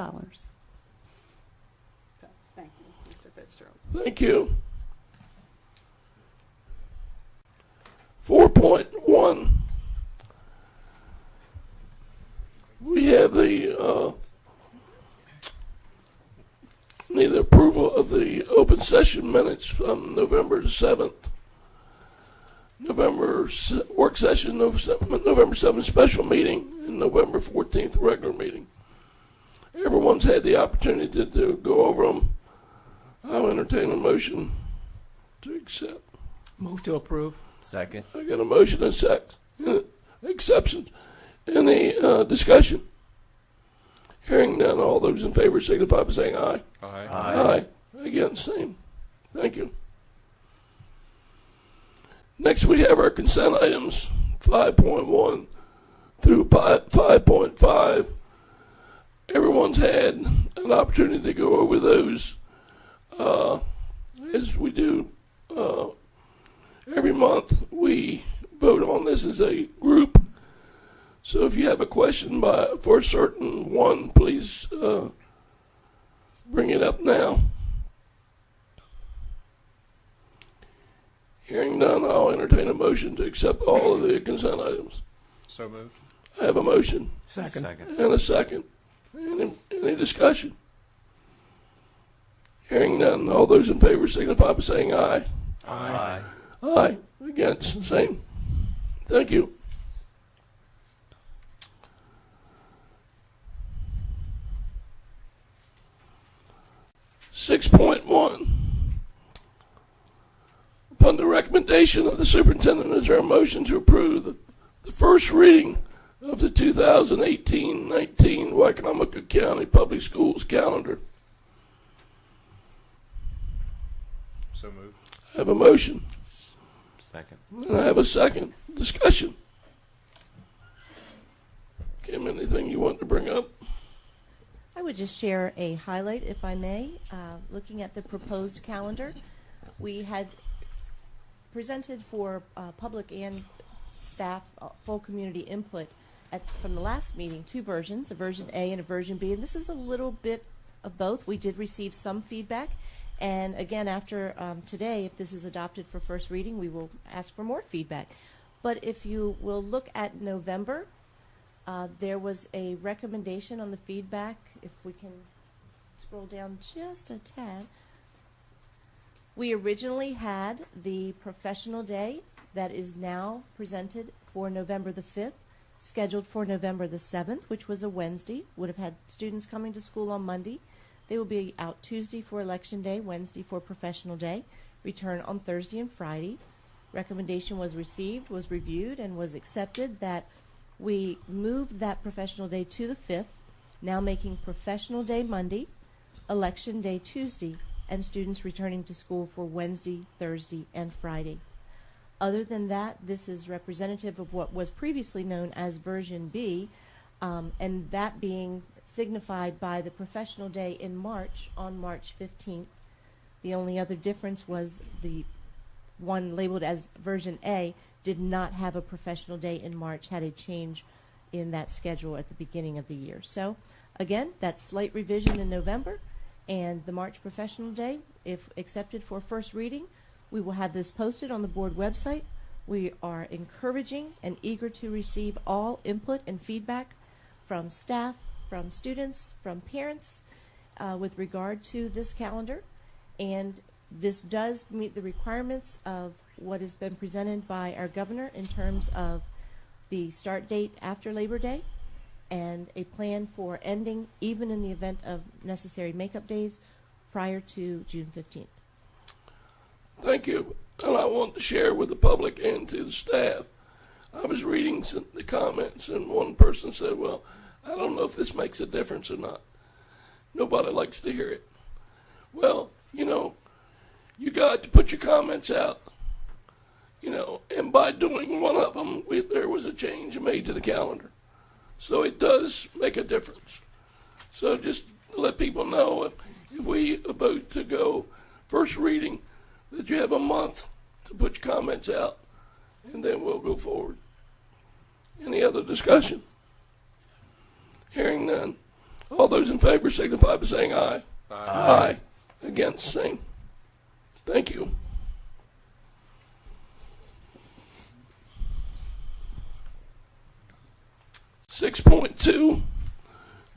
C: So, thank you, Mr. Fitzgerald.
A: Thank you. 4.1. We have the need the approval of the open session minutes from November the 7th, work session, November 7th special meeting, and November 14th regular meeting. Everyone's had the opportunity to go over them. I'll entertain a motion to accept.
E: Move to approve. Second.
A: I got a motion and exception. Any discussion? Hearing none, all those in favor signify by saying aye.
E: Aye.
A: Aye. Again, same. Thank you. Next, we have our consent items, 5.1 through 5.5. Everyone's had an opportunity to go over those as we do every month. We vote on this as a group. So if you have a question for a certain one, please bring it up now. Hearing none, I'll entertain a motion to accept all of the consent items.
E: So moved.
A: I have a motion.
E: Second.
A: And a second. Any discussion? Hearing none, all those in favor signify by saying aye.
E: Aye.
A: Aye. Against, same. Thank you. $6.1. Upon the recommendation of the superintendent, is there a motion to approve the first reading of the 2018-19 Wicomico County Public Schools calendar?
E: So moved.
A: I have a motion.
E: Second.
A: And I have a second. Discussion. Kim, anything you want to bring up?
K: I would just share a highlight, if I may. Looking at the proposed calendar, we had presented for public and staff full community input from the last meeting 2 versions, a version A and a version B, and this is a little bit of both. We did receive some feedback, and again, after today, if this is adopted for first reading, we will ask for more feedback. But if you will look at November, there was a recommendation on the feedback. If we can scroll down just a tad. We originally had the professional day that is now presented for November the 5th, scheduled for November the 7th, which was a Wednesday. Would have had students coming to school on Monday. They will be out Tuesday for Election Day, Wednesday for Professional Day, return on Thursday and Friday. Recommendation was received, was reviewed, and was accepted that we moved that Professional Day to the 5th, now making Professional Day Monday, Election Day Tuesday, and students returning to school for Wednesday, Thursday, and Friday. Other than that, this is representative of what was previously known as version B, and that being signified by the Professional Day in March on March 15th. The only other difference was the one labeled as version A did not have a Professional Day in March, had a change in that schedule at the beginning of the year. So again, that slight revision in November, and the March Professional Day, if accepted for first reading, we will have this posted on the board website. We are encouraging and eager to receive all input and feedback from staff, from students, from parents with regard to this calendar. And this does meet the requirements of what has been presented by our governor in terms of the start date after Labor Day and a plan for ending, even in the event of necessary makeup days, prior to June 15th.
A: Thank you. And I want to share with the public and to the staff. I was reading the comments, and one person said, well, I don't know if this makes a difference or not. Nobody likes to hear it. Well, you got to put your comments out, and by doing one of them, there was a change made to the calendar. So it does make a difference. So just to let people know, if we vote to go first reading, that you have a month to put your comments out, and then we'll go forward. Any other discussion? Hearing none. All those in favor signify by saying aye.
E: Aye.
A: Aye. Against, same. Thank you. .2,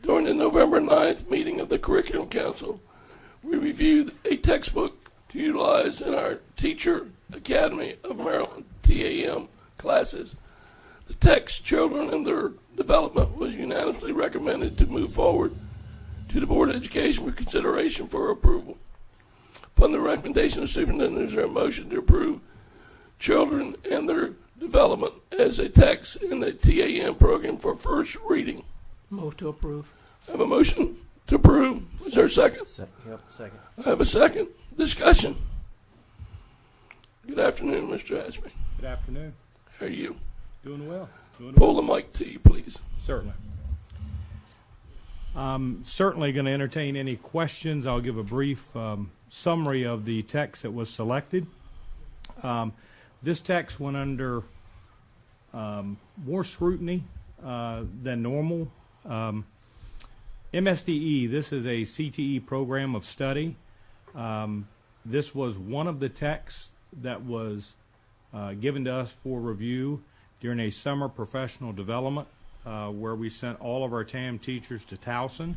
A: during the November 9th meeting of the Curriculum Council, we reviewed a textbook to utilize in our Teacher Academy of Maryland, TAM, classes. The text, Children and Their Development, was unanimously recommended to move forward to the Board of Education for consideration for approval. Upon the recommendation of the superintendent, is there a motion to approve Children and Their Development as a text in the TAM program for first reading?
F: Move to approve.
A: I have a motion to approve. Is there a second?
E: Second.
A: I have a second. Discussion. Good afternoon, Mr. Ashby.
R: Good afternoon.
A: How are you?
R: Doing well.
A: Pull the mic to you, please.
R: Certainly. I'm certainly going to entertain any questions. I'll give a brief summary of the text that was selected. This text went under more scrutiny than normal. MSDE, this is a CTE program of study. This was one of the texts that was given to us for review during a summer professional development where we sent all of our TAM teachers to Towson.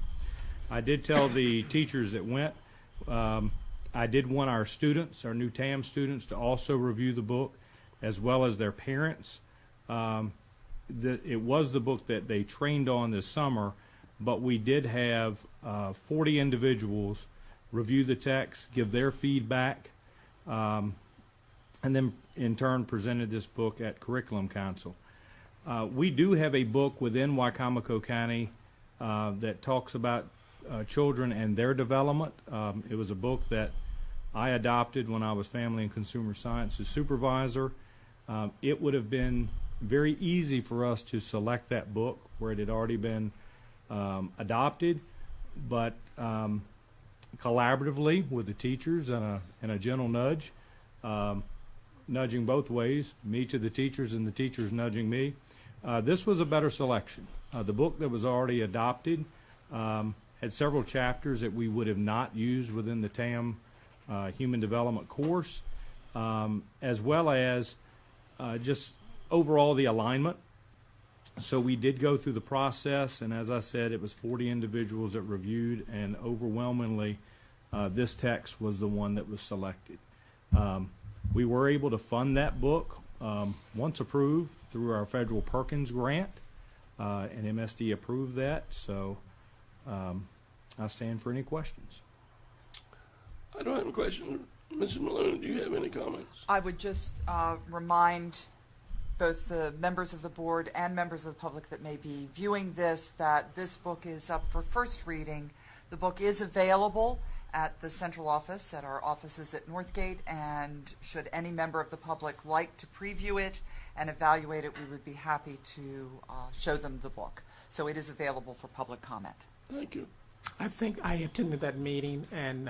R: I did tell the teachers that went, I did want our students, our new TAM students, to also review the book as well as their parents. It was the book that they trained on this summer, but we did have 40 individuals review the text, give their feedback, and then in turn presented this book at Curriculum Council. We do have a book within Wicomico County that talks about children and their development. It was a book that I adopted when I was Family and Consumer Sciences supervisor. It would have been very easy for us to select that book where it had already been adopted, but collaboratively with the teachers and a gentle nudge, nudging both ways, me to the teachers and the teachers nudging me. This was a better selection. The book that was already adopted had several chapters that we would have not used within the TAM Human Development course, as well as just overall the alignment. So we did go through the process, and as I said, it was 40 individuals that reviewed, and overwhelmingly this text was the one that was selected. We were able to fund that book once approved through our federal Perkins grant, and MSD approved that, so I stand for any questions.
A: I don't have a question. Mrs. Malone, do you have any comments?
S: I would just remind both the members of the board and members of the public that may be viewing this that this book is up for first reading. The book is available at the central office, at our offices at Northgate, and should any member of the public like to preview it and evaluate it, we would be happy to show them the book. So it is available for public comment.
A: Thank you.
T: I think I attended that meeting, and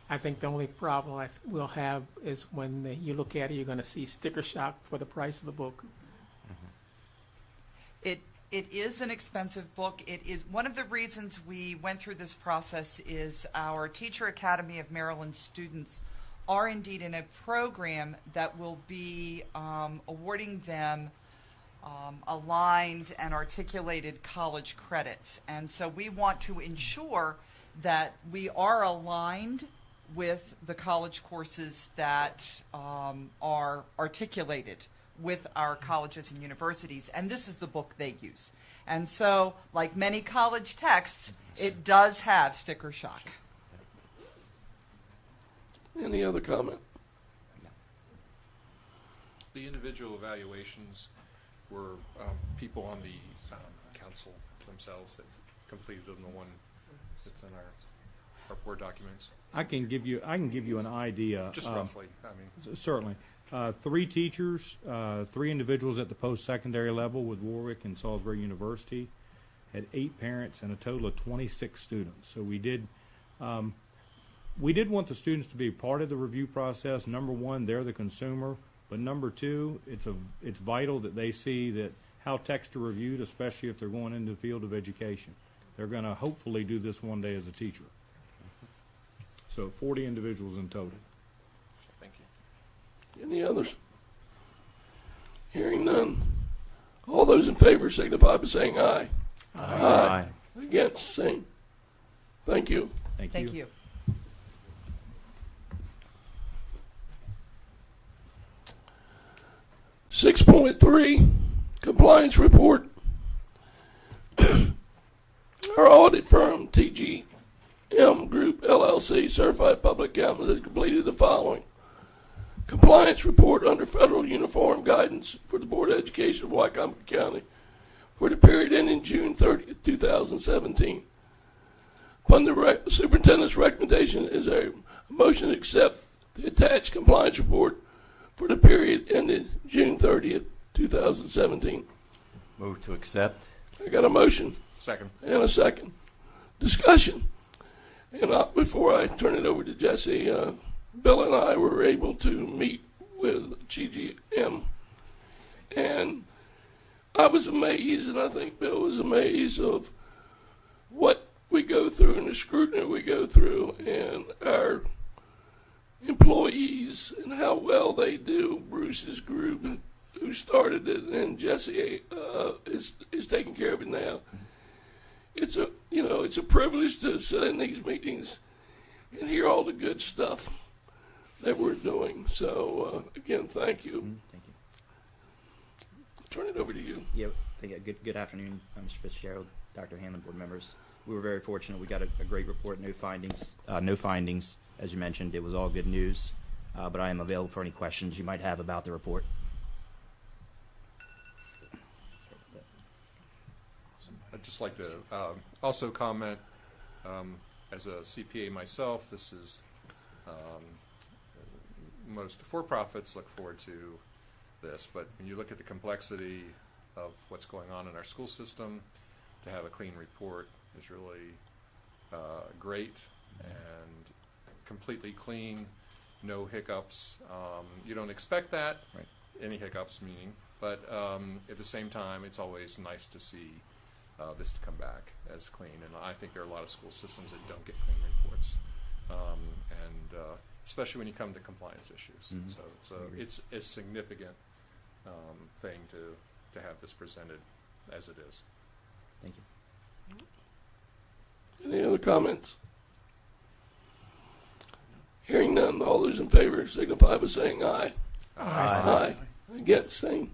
T: I think the only problem we'll have is when you look at it, you're going to see sticker shock for the price of the book.
S: It is an expensive book. It is one of the reasons we went through this process is our Teacher Academy of Maryland students are indeed in a program that will be awarding them aligned and articulated college credits. And so we want to ensure that we are aligned with the college courses that are articulated with our colleges and universities, and this is the book they use. And so, like many college texts, it does have sticker shock.
A: Any other comment?
E: The individual evaluations were people on the council themselves that completed them, the one that's in our board documents.
R: I can give you an idea.
E: Just roughly, I mean.
R: Certainly. 3 teachers, 3 individuals at the post-secondary level with Warwick and Salisbury University, had 8 parents and a total of 26 students. So we did want the students to be part of the review process. Number one, they're the consumer, but number two, it's vital that they see that how texts are reviewed, especially if they're going into the field of education. They're going to hopefully do this one day as a teacher. So 40 individuals in total.
E: Thank you.
A: Any others? Hearing none. All those in favor signify by saying aye.
E: Aye.
A: Against, same. Thank you.
S: Thank you.
A: .3 Compliance Report. Our audit firm, TGM Group LLC, Certified Public Accountants, has completed the following. Compliance report under federal uniform guidance for the Board of Education of Wicomico County for the period ending June 30th, 2017. Upon the superintendent's recommendation is a motion to accept the attached compliance report for the period ending June 30th, 2017.
E: Move to accept.
A: I got a motion.
E: Second.
A: And a second. Discussion. And before I turn it over to Jesse, Bill and I were able to meet with GGM. And I was amazed, and I think Bill was amazed, of what we go through and the scrutiny we go through, and our employees and how well they do. Bruce's group, who started it, and Jesse is taking care of it now. It's a privilege to sit in these meetings and hear all the good stuff that we're doing. So again, thank you.
U: Thank you.
A: I'll turn it over to you.
U: Yeah, good afternoon, Mr. Fitzgerald, Dr. Hanlon, board members. We were very fortunate. We got a great report, no findings, as you mentioned. It was all good news, but I am available for any questions you might have about the report.
E: I'd just like to also comment, as a CPA myself, this is most for-profits look forward to this, but when you look at the complexity of what's going on in our school system, to have a clean report is really great and completely clean, no hiccups. You don't expect that,
U: Right.
E: any hiccups meaning, but at the same time, it's always nice to see this to come back as clean. And I think there are a lot of school systems that don't get clean reports, and especially when you come to compliance issues.
U: Mhm.
E: So it's a significant thing to have this presented as it is.
U: Thank you.
A: Any other comments? Hearing none, all those in favor signify by saying aye.
U: Aye.
A: Aye. Against, same.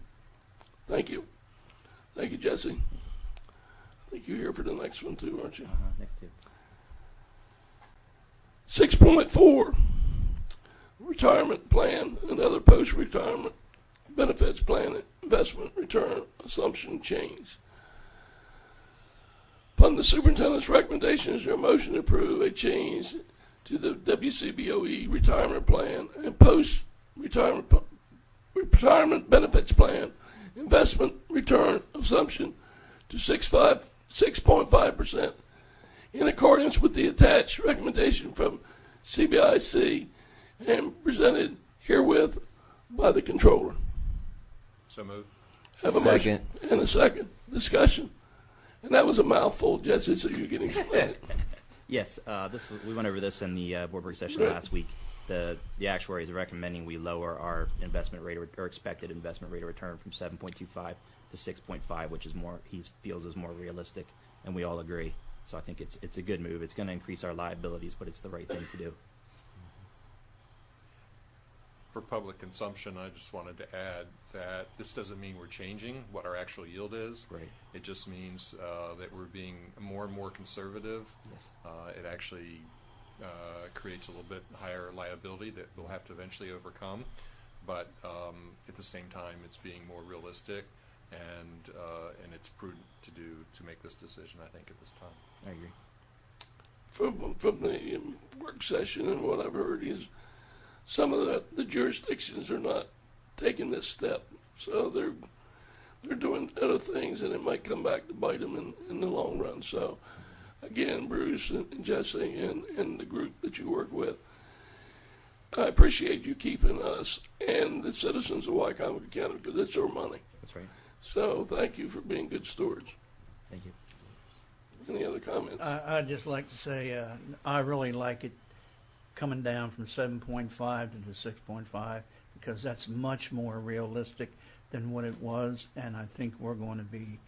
A: Thank you. Thank you, Jesse. I think you're here for the next one too, aren't you?
U: Next two.
A: 6.4, retirement plan and other post-retirement benefits plan investment return assumption change. Upon the superintendent's recommendation, is there a motion to approve a change to the WCBOE retirement plan and post-retirement benefits plan investment return assumption to 6.5% in accordance with the attached recommendation from CBIC and presented herewith by the controller?
E: So moved.
A: Have a motion and a second. Discussion. And that was a mouthful, Jesse, so you can explain it.
U: Yes, we went over this in the board work session
A: Right.
U: last week. The actuary is recommending we lower our investment rate or expected investment rate of return from 7.25 to 6.5, which is more he feels is more realistic, and we all agree. So I think it's a good move. It's going to increase our liabilities, but it's the right thing to do.
E: For public consumption, I just wanted to add that this doesn't mean we're changing what our actual yield is.
U: Right.
E: It just means that we're being more and more conservative.
U: Yes.
E: It actually creates a little bit higher liability that we'll have to eventually overcome. But at the same time, it's being more realistic, and it's prudent to make this decision, I think, at this time.
U: I agree.
A: From the work session and what I've heard is some of the jurisdictions are not taking this step, so they're doing other things, and it might come back to bite them in the long run. So, again, Bruce and Jesse and the group that you work with, I appreciate you keeping us and the citizens of Wicomico County, because it's our money.
U: That's right.
A: So, thank you for being good stewards.
U: Thank you.
A: Any other comments?
F: I'd just like to say I really like it coming down from 7.5 to the 6.5, because that's much more realistic than what it was, and I think we're going to be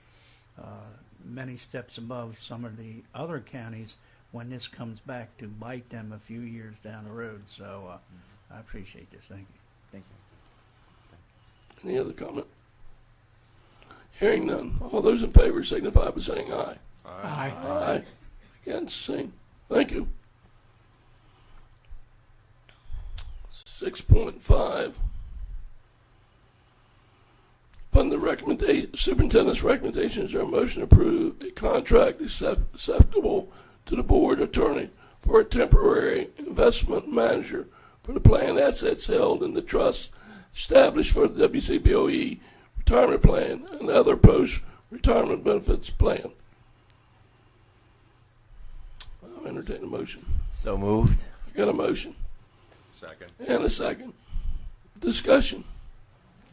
F: many steps above some of the other counties when this comes back to bite them a few years down the road. So I appreciate this. Thank you.
U: Thank you.
A: Any other comment? Hearing none. All those in favor signify by saying aye.
E: Aye.
A: Aye. Against, same. Thank you. 6.5. Upon the superintendent's recommendation, is there a motion to approve a contract acceptable to the board attorney for a temporary investment manager for the planned assets held in the trust established for the WCBOE retirement plan and other post-retirement benefits plan? I'll entertain a motion.
H: So moved.
A: I got a motion.
E: Second.
A: And a second. Discussion.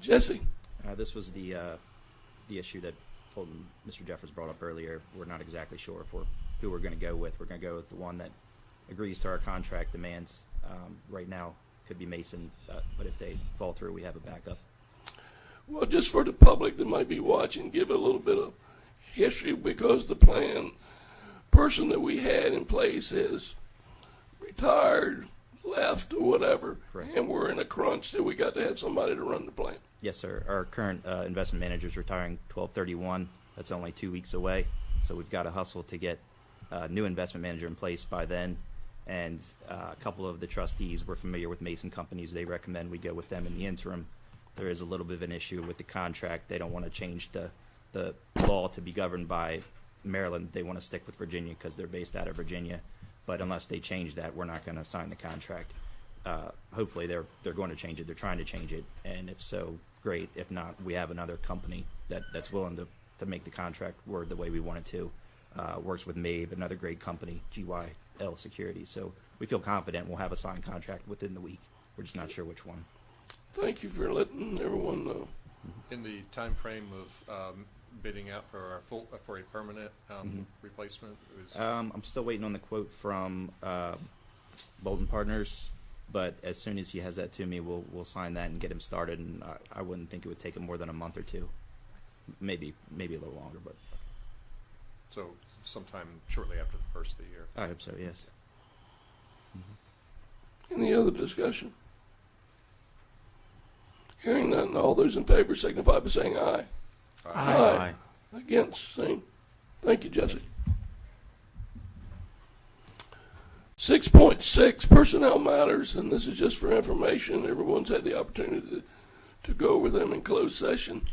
A: Jesse.
U: This was the issue that Mr. Jeffers brought up earlier. We're not exactly sure who we're going to go with. We're going to go with the one that agrees to our contract demands. Right now, could be Mason, but if they fall through, we have a backup.
A: Well, just for the public that might be watching, give a little bit of history, because the plan person that we had in place has retired, left, or whatever,
U: Correct.
A: And we're in a crunch that we got to have somebody to run the plan.
U: Yes, sir. Our current investment manager is retiring 12/31. That's only 2 weeks away, so we've got to hustle to get a new investment manager in place by then. And a couple of the trustees were familiar with Mason companies. They recommend we go with them in the interim. There is a little bit of an issue with the contract. They don't want to change the law to be governed by Maryland. They want to stick with Virginia because they're based out of Virginia. But unless they change that, we're not going to sign the contract. Hopefully they're going to change it. They're trying to change it, and if so, great. If not, we have another company that's willing to make the contract work the way we want it to. Works with MABE, another great company, GYL Security. So we feel confident we'll have a signed contract within the week. We're just not sure which one.
A: Thank you for letting everyone know.
E: In the time frame of bidding out for our for a permanent replacement,
U: I'm still waiting on the quote from Bolton Partners, but as soon as he has that to me, we'll sign that and get him started. And I wouldn't think it would take him more than a month or two, maybe a little longer. But
E: so sometime shortly after the first of the year.
U: I hope so. Yes.
A: Any other discussion? Hearing none, all those in favor signify by saying aye.
U: Aye.
A: Against, same. Thank you, Jesse. 6.6, personnel matters, and this is just for information. Everyone's had the opportunity to go over them in closed session.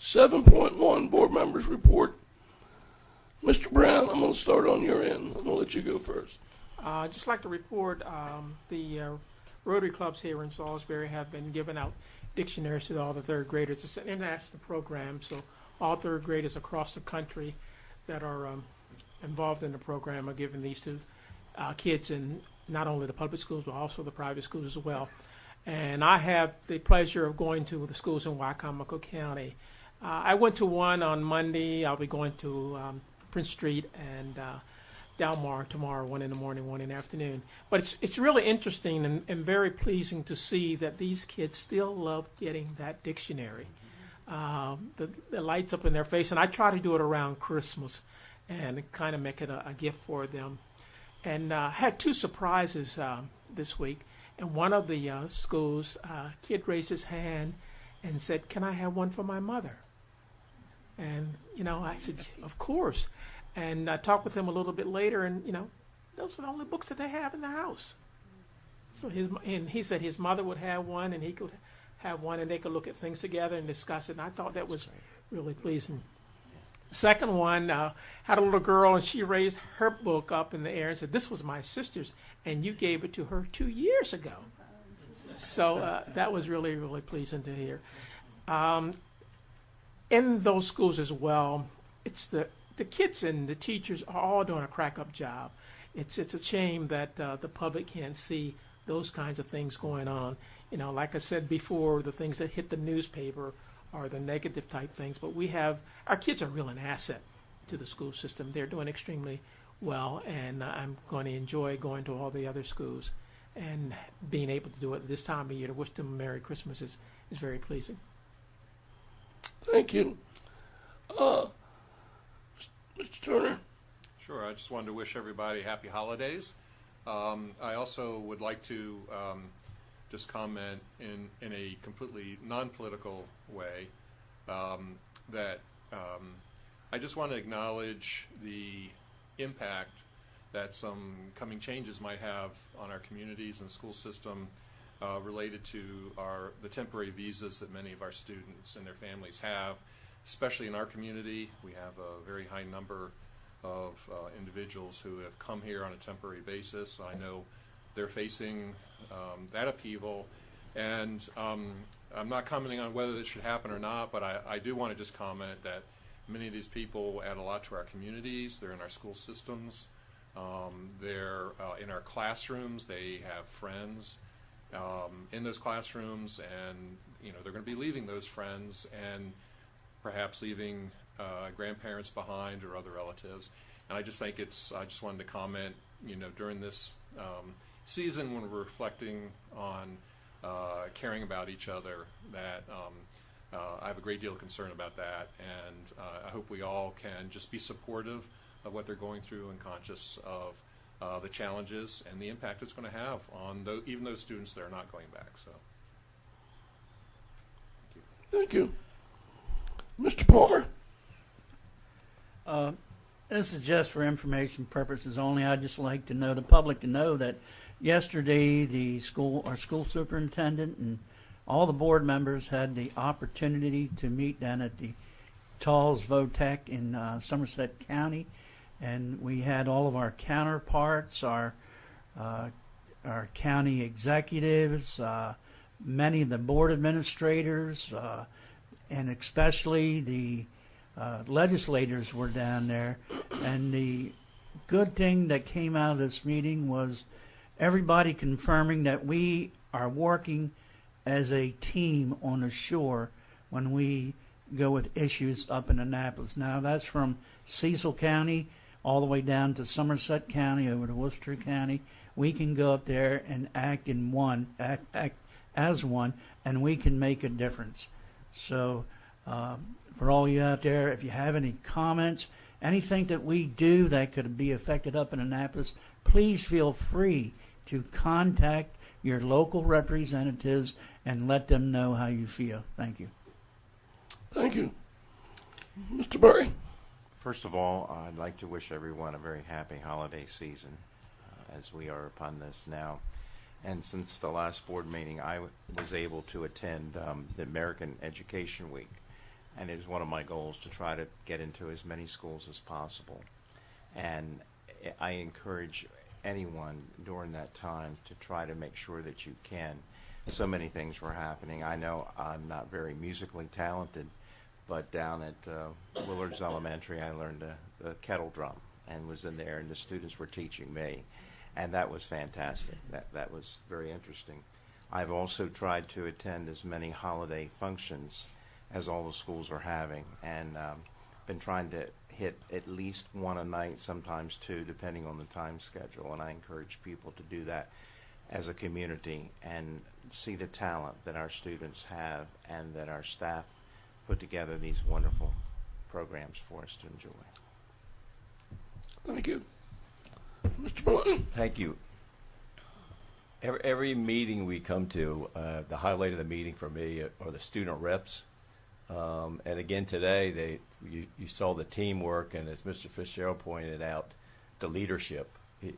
A: 7.1, board members report. Mr. Brown, I'm going to start on your end. I'm going to let you go first.
T: I'd just like to report the Rotary clubs here in Salisbury have been giving out dictionaries to all the third graders. It's an international program, so all third graders across the country that are involved in the program are giving these to kids in not only the public schools but also the private schools as well. And I have the pleasure of going to the schools in Wicomico County. I went to one on Monday. I'll be going to Prince Street and Delmar tomorrow, one in the morning, one in the afternoon. But it's really interesting and very pleasing to see that these kids still love getting that dictionary. The lights up in their face, and I try to do it around Christmas and kind of make it a gift for them. And had two surprises this week. In one of the schools, a kid raised his hand and said, "Can I have one for my mother?" And, I said, "Of course." And I talked with him a little bit later, and, those are the only books that they have in the house. So he said his mother would have one, and he could have one, and they could look at things together and discuss it. And I thought that was really pleasing. The second one had a little girl, and she raised her book up in the air and said, "This was my sister's, and you gave it to her 2 years ago." So that was really, really pleasing to hear. In those schools as well, it's the kids and the teachers are all doing a crack-up job. It's a shame that the public can't see those kinds of things going on. Like I said before, the things that hit the newspaper are the negative type things. But our kids are really an asset to the school system. They're doing extremely well, and I'm going to enjoy going to all the other schools and being able to do it this time of year to wish them a Merry Christmas is very pleasing.
A: Thank you. Mr. Turner?
E: Sure. I just wanted to wish everybody happy holidays. I also would like to just comment in a completely non-political way that I just want to acknowledge the impact that some coming changes might have on our communities and school system related to the temporary visas that many of our students and their families have. Especially in our community, we have a very high number of individuals who have come here on a temporary basis. I know they're facing that upheaval, and I'm not commenting on whether this should happen or not, but I do want to just comment that many of these people add a lot to our communities. They're in our school systems. They're in our classrooms. They have friends in those classrooms, and they're going to be leaving those friends and perhaps leaving grandparents behind or other relatives. And I just think I just wanted to comment, during this season when we're reflecting on caring about each other, that I have a great deal of concern about that. And I hope we all can just be supportive of what they're going through and conscious of the challenges and the impact it's going to have on even those students that are not going back. So,
A: thank you. Mr. Palmer?
F: This is just for information purposes only. I'd just like to know the public to know that yesterday our school superintendent and all the board members had the opportunity to meet down at the Talls Votech in Somerset County, and we had all of our counterparts, our county executives, many of the board administrators, and especially the legislators were down there. And the good thing that came out of this meeting was everybody confirming that we are working as a team on the shore when we go with issues up in Annapolis. Now, that's from Cecil County all the way down to Somerset County over to Worcester County. We can go up there and act as one, and we can make a difference. So for all you out there, if you have any comments, anything that we do that could be affected up in Annapolis, please feel free to contact your local representatives and let them know how you feel. Thank you.
A: Thank you. Mr. Murray.
H: First of all, I'd like to wish everyone a very happy holiday season as we are upon this now. And since the last board meeting, I was able to attend the American Education Week. And it is one of my goals to try to get into as many schools as possible. And I encourage anyone during that time to try to make sure that you can. So many things were happening. I know I'm not very musically talented, but down at Willard's Elementary, I learned the kettle drum and was in there, and the students were teaching me. And that was fantastic. That was very interesting. I've also tried to attend as many holiday functions as all the schools are having, and been trying to hit at least one a night, sometimes two, depending on the time schedule. And I encourage people to do that as a community and see the talent that our students have and that our staff put together these wonderful programs for us to enjoy.
A: Thank you. Mr. Malone.
V: Thank you. Every meeting we come to, the highlight of the meeting for me are the student reps. And again today, you saw the teamwork, and as Mr. Fitzgerald pointed out, the leadership.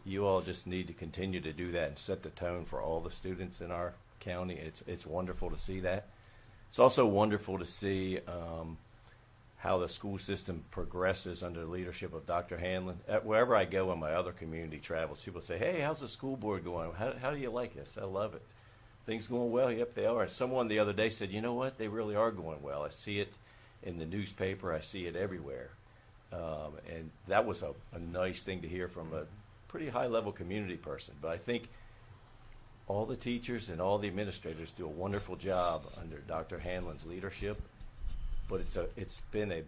V: You all just need to continue to do that and set the tone for all the students in our county. It's wonderful to see that. It's also wonderful to see how the school system progresses under the leadership of Dr. Hanlon. Wherever I go in my other community travels, people say, "Hey, how's the school board going? How do you like this?" I love it. Things going well? Yep, they are. And someone the other day said, "You know what? They really are going well. I see it in the newspaper. I see it everywhere." And that was a nice thing to hear from a pretty high-level community person. But I think all the teachers and all the administrators do a wonderful job under Dr. Hanlon's leadership. But it's been a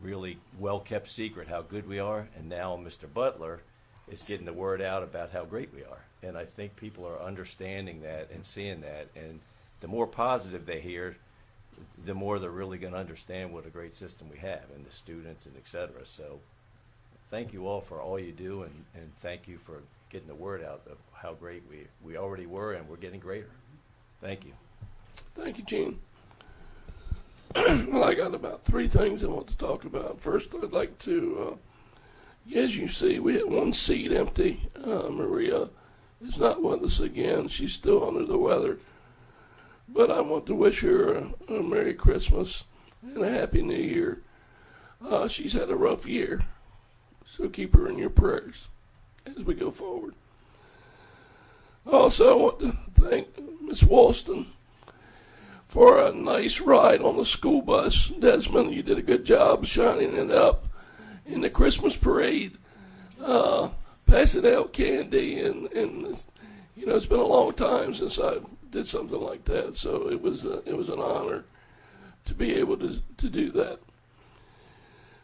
V: really well-kept secret how good we are. And now Mr. Butler is getting the word out about how great we are. And I think people are understanding that and seeing that. And the more positive they hear, the more they're really going to understand what a great system we have and the students and et cetera. So thank you all for all you do, and thank you for getting the word out of how great we already were, and we're getting greater. Thank you.
A: Thank you, Gene. Well, I got about three things I want to talk about. First, I'd like to, as you see, we had one seat empty. Maria is not with us again. She's still under the weather. But I want to wish her a Merry Christmas and a Happy New Year. She's had a rough year, so keep her in your prayers as we go forward. Also, I want to thank Miss Walston for a nice ride on the school bus. Desmond, you did a good job shining it up in the Christmas parade, passing out candy, and you know, it's been a long time since I did something like that, so it was an honor to be able to do that.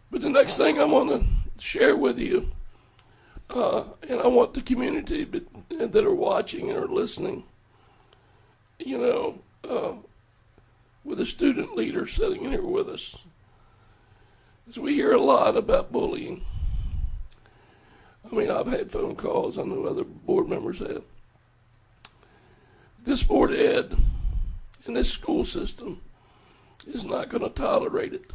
A: But the next thing I want to share with you, and I want the community that are watching and are listening, you know, with a student leader sitting here with us, is we hear a lot about bullying. I mean, I've had phone calls, I know other board members have. This Board of Ed and this school system is not going to tolerate it.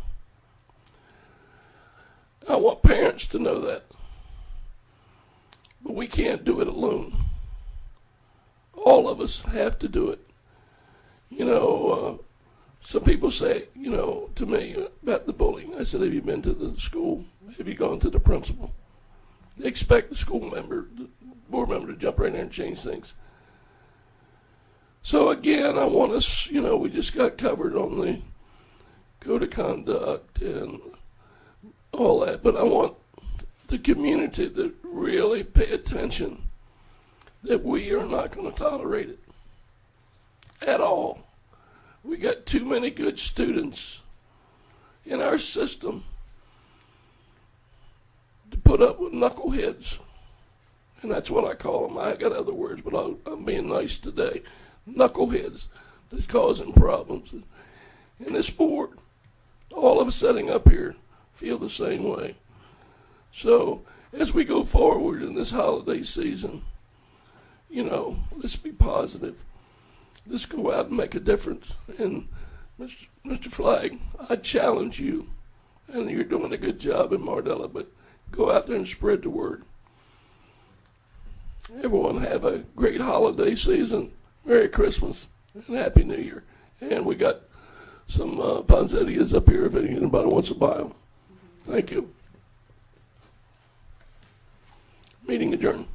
A: I want parents to know that. But we can't do it alone. All of us have to do it. You know, some people say, you know, to me about the bullying. I said, have you been to the school? Have you gone to the principal? They expect the school member, the board member, to jump right in there and change things. So again, I want us, you know, we just got covered on the code of conduct and all that, but I want the community to really pay attention that we are not going to tolerate it at all. We got too many good students in our system to put up with knuckleheads. And that's what I call them. I got other words, but I'm being nice today. Knuckleheads that's causing problems. And this board, all of us sitting up here, feel the same way. So as we go forward in this holiday season, you know, let's be positive. Let's go out and make a difference. And Mr. Flagg, I challenge you, and you're doing a good job in Mardella, but go out there and spread the word. Everyone have a great holiday season. Merry Christmas and Happy New Year. And we got some poinsettias up here if anybody wants to buy them. Thank you. Meeting adjourned.